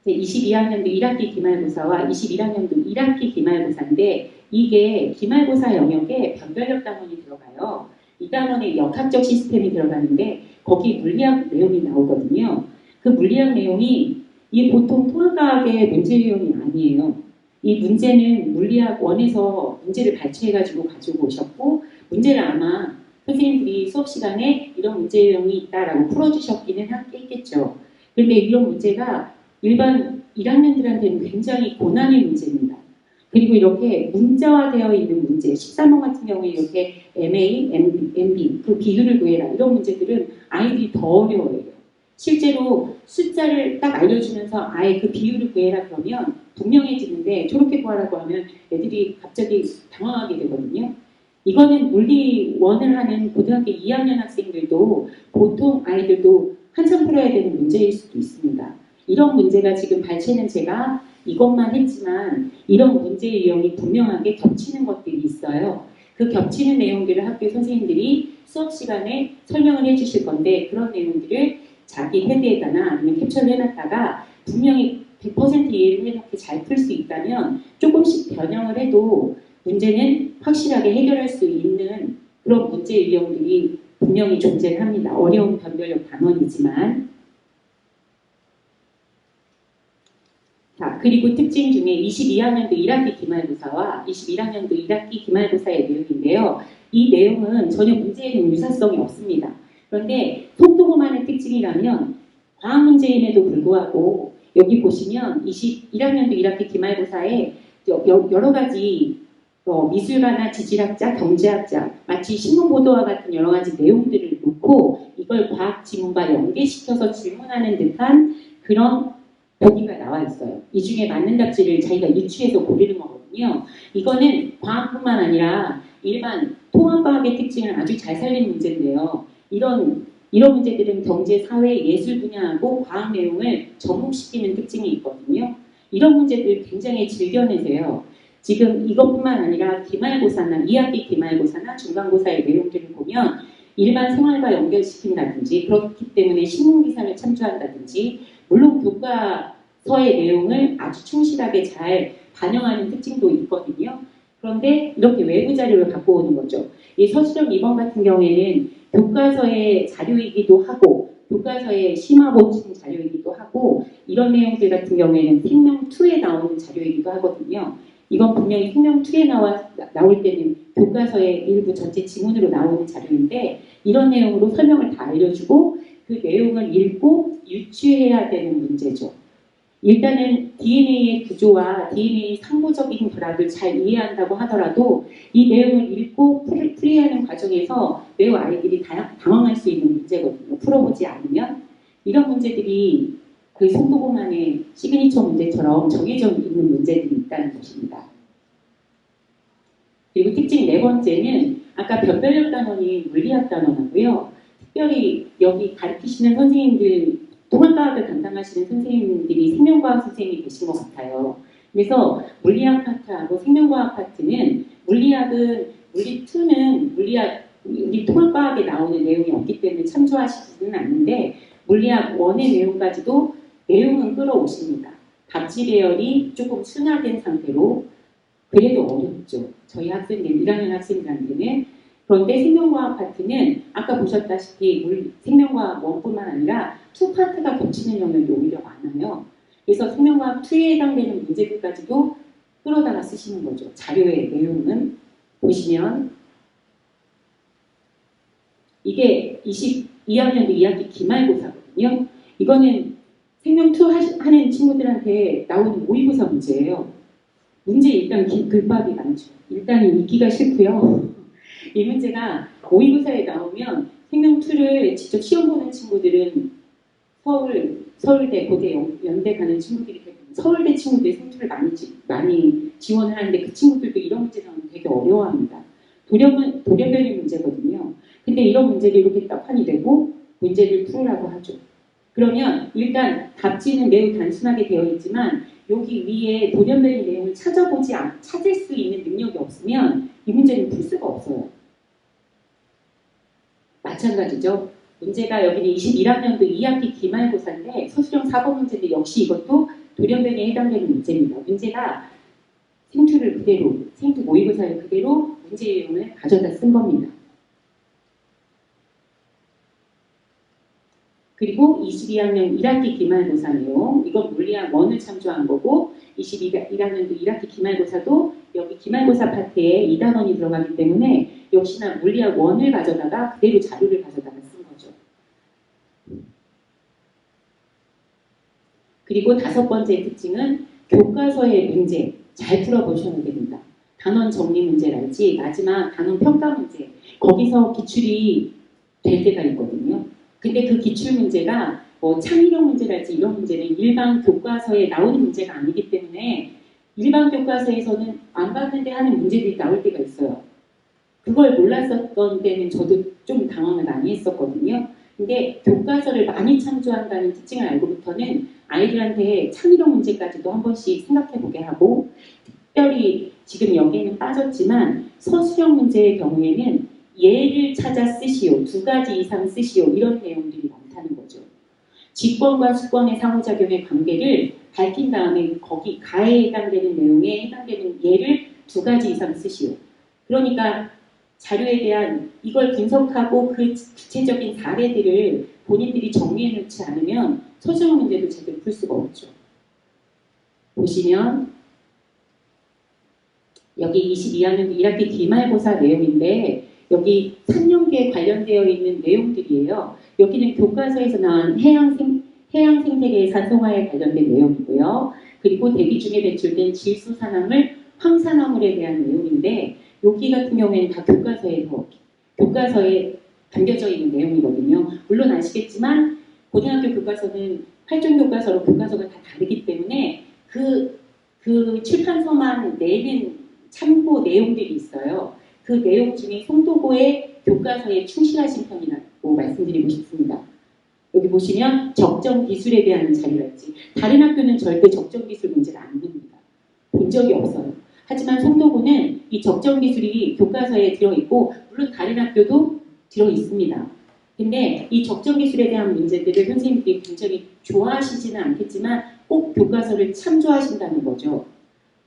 22학년도 1학기 기말고사와 21학년도 1학기 기말고사인데 이게 기말고사 영역에 변별력 단원이 들어가요. 이 단원에 역학적 시스템이 들어가는데 거기 물리학 내용이 나오거든요. 그 물리학 내용이 이게 보통 통합과학의 문제 유형이 아니에요. 이 문제는 물리학 원에서 문제를 발췌해가지고 가지고 오셨고 문제를 아마 선생님들이 수업 시간에 이런 문제 유형이 있다라고 풀어주셨기는 했겠죠. 그런데 이런 문제가 일반 1학년들한테는 굉장히 고난의 문제입니다. 그리고 이렇게 문자화되어 있는 문제, 13번 같은 경우에 이렇게 MA, MB, 그 비율을 구해라 이런 문제들은 아이들이 더 어려워해요. 실제로 숫자를 딱 알려주면서 아예 그 비율을 구해라 그러면 분명해지는데 저렇게 구하라고 하면 애들이 갑자기 당황하게 되거든요. 이거는 물리원을 하는 고등학교 2학년 학생들도 보통 아이들도 한참 풀어야 되는 문제일 수도 있습니다. 이런 문제가 지금 발췌는 제가 이것만 했지만 이런 문제 유형이 분명하게 겹치는 것들이 있어요. 그 겹치는 내용들을 학교 선생님들이 수업 시간에 설명을 해주실 건데 그런 내용들을 자기 패드에다나 아니면 캡처를 해놨다가 분명히 100% 이해를 해놓게 잘 풀 수 있다면 조금씩 변형을 해도 문제는 확실하게 해결할 수 있는 그런 문제 유형들이 분명히 존재를 합니다. 어려운 변별력 단원이지만 자, 자, 그리고 특징 중에 22학년도 1학기 기말고사와 21학년도 1학기 기말고사의 내용인데요. 이 내용은 전혀 문제에는 유사성이 없습니다. 그런데 속도고만의 특징이라면 과학 문제임에도 불구하고 여기 보시면 21학년도 1학기 기말고사에 여러 가지 미술가나 지질학자, 경제학자, 마치 신문보도와 같은 여러 가지 내용들을 놓고 이걸 과학 지문과 연계시켜서 질문하는 듯한 그런 보기가 나와 있어요. 이 중에 맞는 답지를 자기가 유추해서 고르는 거거든요. 이거는 과학뿐만 아니라 일반 통합과학의 특징을 아주 잘 살린 문제인데요. 이런 문제들은 경제, 사회, 예술 분야하고 과학 내용을 접목시키는 특징이 있거든요. 이런 문제들 굉장히 즐겨내세요. 지금 이것뿐만 아니라 기말고사나 2학기 기말고사나 중간고사의 내용들을 보면 일반 생활과 연결시킨다든지 그렇기 때문에 신문기사를 참조한다든지 물론 교과서의 내용을 아주 충실하게 잘 반영하는 특징도 있거든요. 그런데 이렇게 외부 자료를 갖고 오는 거죠. 이 서술형 2번 같은 경우에는 교과서의 자료이기도 하고 교과서의 심화 보충 자료이기도 하고 이런 내용들 같은 경우에는 생명2에 나오는 자료이기도 하거든요. 이건 분명히 생명2에 나올 때는 교과서의 일부 전체 지문으로 나오는 자료인데 이런 내용으로 설명을 다 알려주고 그 내용을 읽고 유추해야 되는 문제죠. 일단은 DNA의 구조와 DNA 상호적인 결합을 잘 이해한다고 하더라도 이 내용을 읽고 풀이하는 과정에서 매우 아이들이 당황할 수 있는 문제거든요. 풀어보지 않으면 이런 문제들이 그 속도고만의 시그니처 문제처럼 정해져 있는 문제들이 있다는 것입니다. 그리고 특징 네 번째는 아까 변별력 단원이 물리학 단원하고요. 특별히 여기 가르치시는 선생님들, 통합과학을 담당하시는 선생님들이 생명과학 선생님이 계신 것 같아요. 그래서 물리학 파트하고 생명과학 파트는 물리학은 물리2는 우리 통합과학에 나오는 내용이 없기 때문에 참조하시지는 않는데 물리학 1의 내용까지도 내용은 끌어오십니다. 답지 배열이 조금 순화된 상태로 그래도 어렵죠. 저희 학생들, 1학년 학생들한테는. 그런데 생명과학 파트는 아까 보셨다시피 생명과학 1뿐만 아니라 2 파트가 겹치는 영역이 오히려 많아요. 그래서 생명과학 2에 해당되는 문제들까지도 끌어다가 쓰시는 거죠. 자료의 내용은 보시면 이게 22학년도 2학기 기말고사거든요. 이거는 생명2 하는 친구들한테 나오는 모의고사 문제예요. 문제 일단 글밥이 많죠. 일단은 읽기가 싫고요. 이 문제가 모의고사에 나오면 생명2를 직접 시험 보는 친구들은 서울대, 고대, 연대 가는 친구들이 서울대 친구들이 생투를 많이 지원을 하는데 그 친구들도 이런 문제 나오면 되게 어려워합니다. 도려별이 문제거든요. 근데 이런 문제를 이렇게 떡하니 되고 문제를 풀으라고 하죠. 그러면 일단 답지는 매우 단순하게 되어 있지만 여기 위에 도련변의 내용을 찾을 수 있는 능력이 없으면 이 문제는 풀 수가 없어요. 마찬가지죠. 문제가 여기는 21학년도 2학기 기말고사인데 서술형 4번 문제인데 역시 이것도 도련변에 해당되는 문제입니다. 문제가 생투를 그대로, 생투 모의고사를 그대로 문제 내용을 가져다 쓴 겁니다. 그리고 22학년 1학기 기말고사 내용, 이건 물리학 1을 참조한 거고 21학년도 1학기 기말고사도 여기 기말고사 파트에 2단원이 들어가기 때문에 역시나 물리학 1을 가져다가 그대로 자료를 가져다가 쓴 거죠. 그리고 5번째 특징은 교과서의 문제 잘 풀어보셔야 됩니다. 단원 정리 문제랄지 마지막 단원 평가 문제 거기서 기출이 될 때가 있거든요. 근데 그 기출 문제가 창의력 문제랄지 이런 문제는 일반 교과서에 나오는 문제가 아니기 때문에 일반 교과서에서는 안 봤는데 하는 문제들이 나올 때가 있어요. 그걸 몰랐었던 때는 저도 좀 당황을 많이 했었거든요. 근데 교과서를 많이 참조한다는 특징을 알고부터는 아이들한테 창의력 문제까지도 한 번씩 생각해보게 하고 특별히 지금 여기에는 빠졌지만 서술형 문제의 경우에는 예를 찾아 쓰시오, 2가지 이상 쓰시오 이런 내용들이 많다는 거죠. 직권과 수권의 상호작용의 관계를 밝힌 다음에 거기 가에 해당되는 내용에 해당되는 예를 2가지 이상 쓰시오. 그러니까 자료에 대한 이걸 분석하고 그 구체적인 사례들을 본인들이 정리해 놓지 않으면 서술형 문제도 제대로 풀 수가 없죠. 보시면 여기 22학년 1학기 기말고사 내용인데 여기 3년기에 관련되어 있는 내용들이에요. 여기는 교과서에서 나온 해양 생태계의 산성화에 관련된 내용이고요. 그리고 대기 중에 배출된 질소산화물, 황산화물에 대한 내용인데 여기 같은 경우에는 다 교과서에 담겨져 있는 내용이거든요. 물론 아시겠지만 고등학교 교과서는 8종 교과서로 교과서가 다 다르기 때문에 그 출판서만 내는 참고 내용들이 있어요. 그 내용 중에 송도고의 교과서에 충실하신 편이라고 말씀드리고 싶습니다. 여기 보시면 적정 기술에 대한 자료가 있지. 다른 학교는 절대 적정 기술 문제를 안 봅니다. 본 적이 없어요. 하지만 송도고는 이 적정 기술이 교과서에 들어있고 물론 다른 학교도 들어있습니다. 근데 이 적정 기술에 대한 문제들을 선생님들이 굉장히 좋아하시지는 않겠지만 꼭 교과서를 참조하신다는 거죠.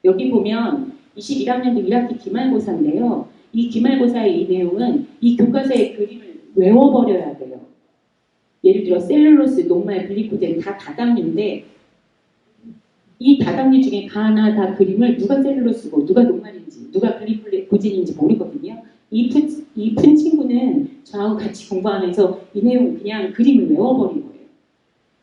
여기 보면 21학년도 1학기 기말고사인데요. 이 기말고사의 이 내용은 이 교과서의 그림을 외워버려야 돼요. 예를 들어 셀룰로스, 녹말, 글리코젠 다 다당류인데 이 다당류 중에 하나 다 그림을 누가 셀룰로스고 누가 녹말인지 누가 글리코젠인지 모르거든요. 이 푼 친구는 저하고 같이 공부하면서 이 내용 그냥 그림을 외워버린 거예요.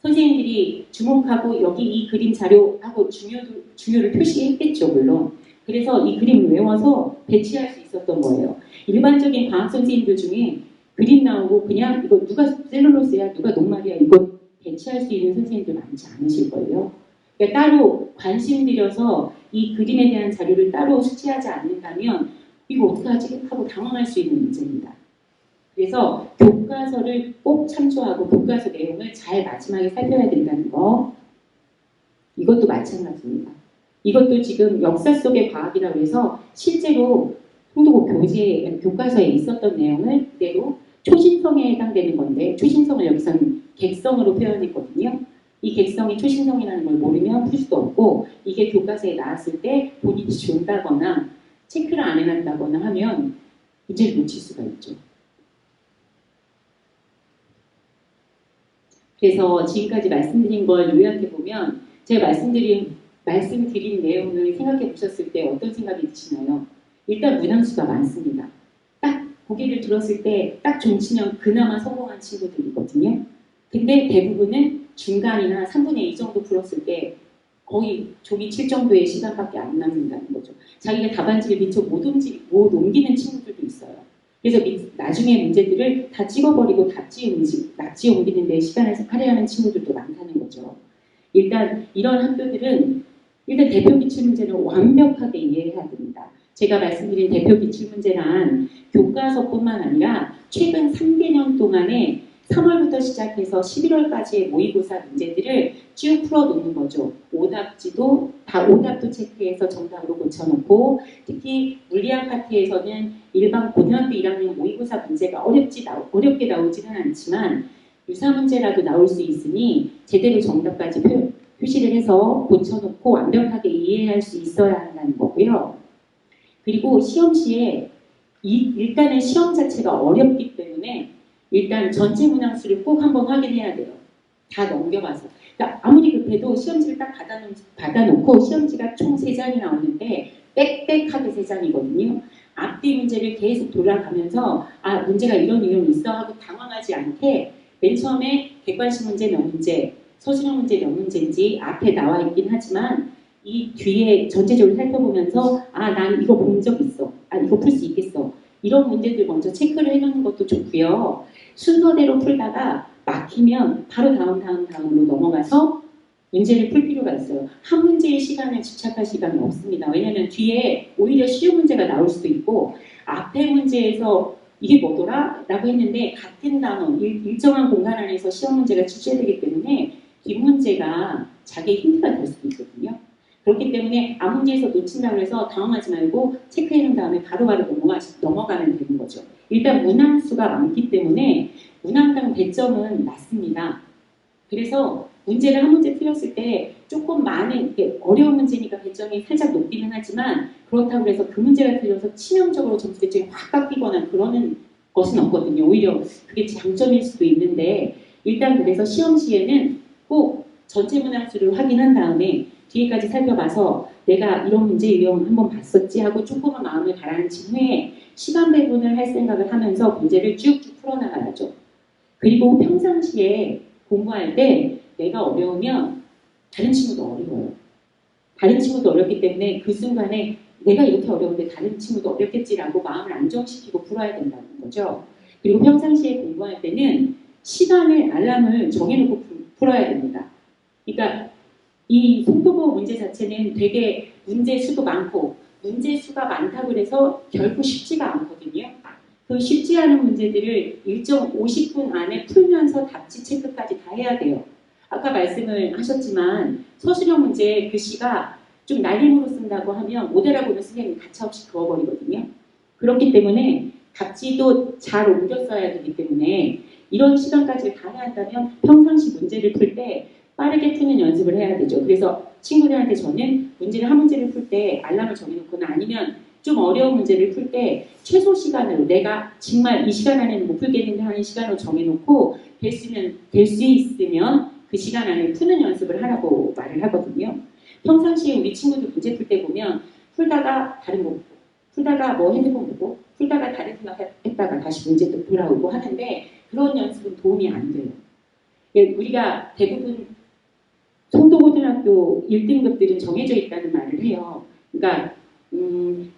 선생님들이 주목하고 여기 이 그림 자료하고 중요를 표시했겠죠, 물론. 그래서 이 그림을 외워서 배치할 수 있었던 거예요. 일반적인 과학 선생님들 중에 그림 나오고 그냥 이거 누가 셀룰로스야, 누가 녹말이야 이거 배치할 수 있는 선생님들 많지 않으실 거예요. 그러니까 따로 관심 들여서 이 그림에 대한 자료를 따로 숙지하지 않는다면 이거 어떡하지 하고 당황할 수 있는 문제입니다. 그래서 교과서를 꼭 참조하고 교과서 내용을 잘 마지막에 살펴야 된다는 거. 이것도 마찬가지입니다. 이것도 지금 역사 속의 과학이라고 해서 실제로 송도고 교과서에 있었던 내용을 그대로 초신성에 해당되는 건데 초신성을 여기서는 객성으로 표현했거든요. 이 객성이 초신성이라는 걸 모르면 풀 수도 없고 이게 교과서에 나왔을 때 본인이 준다거나 체크를 안 해놨다거나 하면 문제를 놓칠 수가 있죠. 그래서 지금까지 말씀드린 걸 요약해보면 제가 말씀드린 내용을 생각해 보셨을 때 어떤 생각이 드시나요? 일단 문항수가 많습니다. 딱 고개를 들었을 때 딱 종치면 그나마 성공한 친구들이거든요. 근데 대부분은 중간이나 3분의 2 정도 풀었을 때 거의 종이 칠 정도의 시간밖에 안 남는다는 거죠. 자기가 답안지를 미처 못 옮기는 친구들도 있어요. 그래서 나중에 문제들을 다 찍어버리고 납치에 옮기는 데 시간을 할애하는 친구들도 많다는 거죠. 일단 이런 학교들은 일단 대표 기출문제는 완벽하게 이해해야 됩니다. 제가 말씀드린 대표 기출문제란 교과서뿐만 아니라 최근 3개년 동안에 3월부터 시작해서 11월까지의 모의고사 문제들을 쭉 풀어놓는 거죠. 오답지도 다 오답도 체크해서 정답으로 고쳐놓고 특히 물리학 파트에서는 일반 고등학교 1학년 모의고사 문제가 어렵게 나오지는 않지만 유사 문제라도 나올 수 있으니 제대로 정답까지 표시를 해서 고쳐놓고 완벽하게 이해할 수 있어야 한다는 거고요. 그리고 시험 시에 일단은 시험 자체가 어렵기 때문에 일단 전체 문항수를 꼭 한번 확인해야 돼요. 다 넘겨봐서. 그러니까 아무리 급해도 시험지를 딱 받아놓고 시험지가 총 3장이 나오는데 빽빽하게 3장이거든요. 앞뒤 문제를 계속 돌아가면서 아 문제가 이런 있어 하고 당황하지 않게 맨 처음에 객관식 문제 몇 문제, 서술형 문제 몇 문제인지 앞에 나와 있긴 하지만 이 뒤에 전체적으로 살펴보면서 아 난 이거 본 적 있어. 아 이거 풀 수 있겠어. 이런 문제들 먼저 체크를 해놓는 것도 좋고요. 순서대로 풀다가 막히면 바로 다음으로 넘어가서 문제를 풀 필요가 있어요. 한 문제의 시간을 집착할 시간은 없습니다. 왜냐하면 뒤에 오히려 쉬운 문제가 나올 수도 있고 앞에 문제에서 이게 뭐더라? 라고 했는데 같은 단어, 일정한 공간 안에서 시험 문제가 출제되기 때문에 뒷문제가 자기의 힌트가 될 수도 있거든요. 그렇기 때문에 앞 문제에서 놓친다고 해서 당황하지 말고 체크해놓은 다음에 바로바로 넘어가면 되는 거죠. 일단 문항수가 많기 때문에 문항당 배점은 낮습니다. 그래서 문제를 한 문제 틀렸을 때 조금 많은 어려운 문제니까 배점이 살짝 높기는 하지만 그렇다고 해서 그 문제가 틀려서 치명적으로 점수 배점이 확 깎이거나 그러는 것은 없거든요. 오히려 그게 장점일 수도 있는데 일단 그래서 시험 시에는 꼭 전체 문항수를 확인한 다음에 뒤에까지 살펴봐서 내가 이런 문제 유형 한번 봤었지 하고 조금은 마음을 가라앉힌 후에 시간 배분을 할 생각을 하면서 문제를 쭉쭉 풀어나가야죠. 그리고 평상시에 공부할 때 내가 어려우면 다른 친구도 어려워요. 다른 친구도 어렵기 때문에 그 순간에 내가 이렇게 어려운데 다른 친구도 어렵겠지라고 마음을 안정시키고 풀어야 된다는 거죠. 그리고 평상시에 공부할 때는 시간을 알람을 정해놓고 풀어야 됩니다. 그러니까 이 송도고 문제 자체는 되게 문제 수도 많고 문제 수가 많다고 해서 결코 쉽지가 않거든요. 그 쉽지 않은 문제들을 일정 50분 안에 풀면서 답지 체크까지 다 해야 돼요. 아까 말씀을 하셨지만 서술형 문제 글씨가 좀 날림으로 쓴다고 하면 모델하고 있는 선생님이 가차없이 그어버리거든요. 그렇기 때문에 답지도 잘 옮겨 써야 되기 때문에 이런 시간까지 다 해야 한다면 평상시 문제를 풀 때 빠르게 푸는 연습을 해야 되죠. 그래서 친구들한테 저는 문제를 한 문제를 풀 때 알람을 정해놓거나 아니면 좀 어려운 문제를 풀 때 최소 시간으로 내가 정말 이 시간 안에는 못 풀겠는데 하는 시간을 정해놓고 될 수 있으면 그 시간 안에 푸는 연습을 하라고 말을 하거든요. 평상시에 우리 친구들 문제 풀 때 보면 풀다가 다른 거 보고 풀다가 뭐 핸드폰 보고 풀다가 다른 생각했다가 다시 문제 또 돌아오고 하는데 그런 연습은 도움이 안 돼요. 우리가 대부분 송도고등학교 1등급들은 정해져 있다는 말을 해요. 그러니까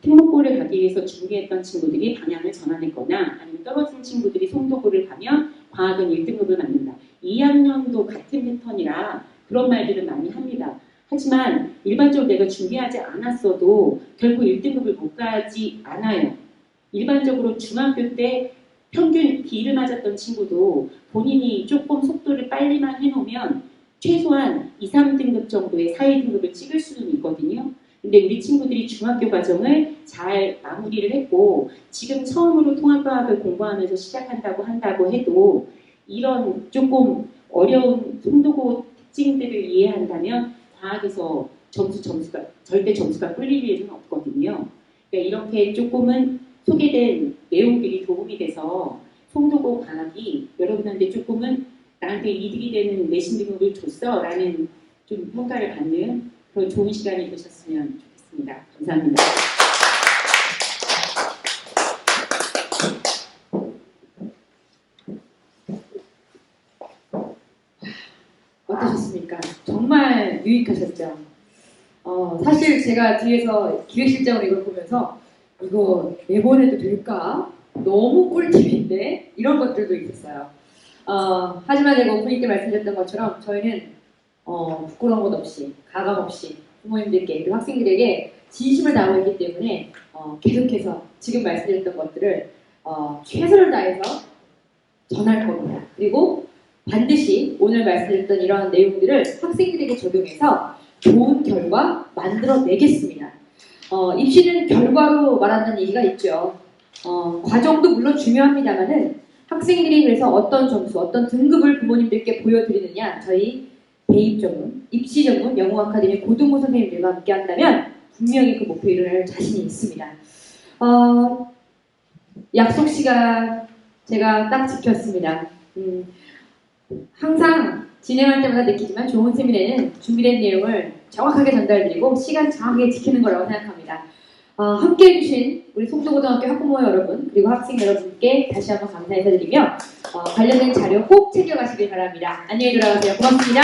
특목고를 가기 위해서 준비했던 친구들이 방향을 전환했거나 아니면 떨어진 친구들이 송도고를 가면 과학은 1등급을 받는다. 2학년도 같은 패턴이라 그런 말들을 많이 합니다. 하지만 일반적으로 내가 준비하지 않았어도 결국 1등급을 못 가지 않아요. 일반적으로 중학교 때 평균 B를 맞았던 친구도 본인이 조금 속도를 빨리만 해놓으면 최소한 2, 3등급 정도의 4, 2등급을 찍을 수는 있거든요. 근데 우리 친구들이 중학교 과정을 잘 마무리를 했고 지금 처음으로 통합과학을 공부하면서 시작한다고 해도 이런 조금 어려운 송도고 특징들을 이해한다면 과학에서 점수가 절대 점수가 꿀릴 일은 없거든요. 그러니까 이렇게 조금은 소개된 내용들이 도움이 돼서 송도고 과학이 여러분한테 조금은 나한테 이득이 되는 내신 등급을 줬어 라는 좀 평가를 받는 그런 좋은 시간이 되셨으면 좋겠습니다. 감사합니다. 어떠셨습니까? 정말 유익하셨죠? 사실 제가 뒤에서 기획실장으로 이걸 보면서 이거 내보내도 될까? 너무 꿀팁인데? 이런 것들도 있었어요. 하지만 제가 오프닝 때 말씀드렸던 것처럼 저희는 부끄러운 것 없이 가감 없이 부모님들께 그리고 학생들에게 진심을 다하고 있기 때문에 계속해서 지금 말씀드렸던 것들을 최선을 다해서 전할 겁니다. 그리고 반드시 오늘 말씀드렸던 이러한 내용들을 학생들에게 적용해서 좋은 결과 만들어내겠습니다. 입시는 결과로 말한다는 얘기가 있죠. 과정도 물론 중요합니다만은 학생들이 그래서 어떤 점수, 어떤 등급을 부모님들께 보여드리느냐 저희 대입 전문, 입시 전문 영어 아카데미 고등부 선생님들과 함께 한다면 분명히 그 목표에 이룰 자신이 있습니다. 약속 시간 제가 딱 지켰습니다. 항상 진행할 때마다 느끼지만 좋은 세미나는 준비된 내용을 정확하게 전달드리고 시간 정확하게 지키는 거라고 생각합니다. 함께 해주신 우리 송도고등학교 학부모 여러분 그리고 학생 여러분께 다시 한번 감사 인사드리며 관련된 자료 꼭 챙겨가시길 바랍니다. 안녕히 돌아가세요. 고맙습니다.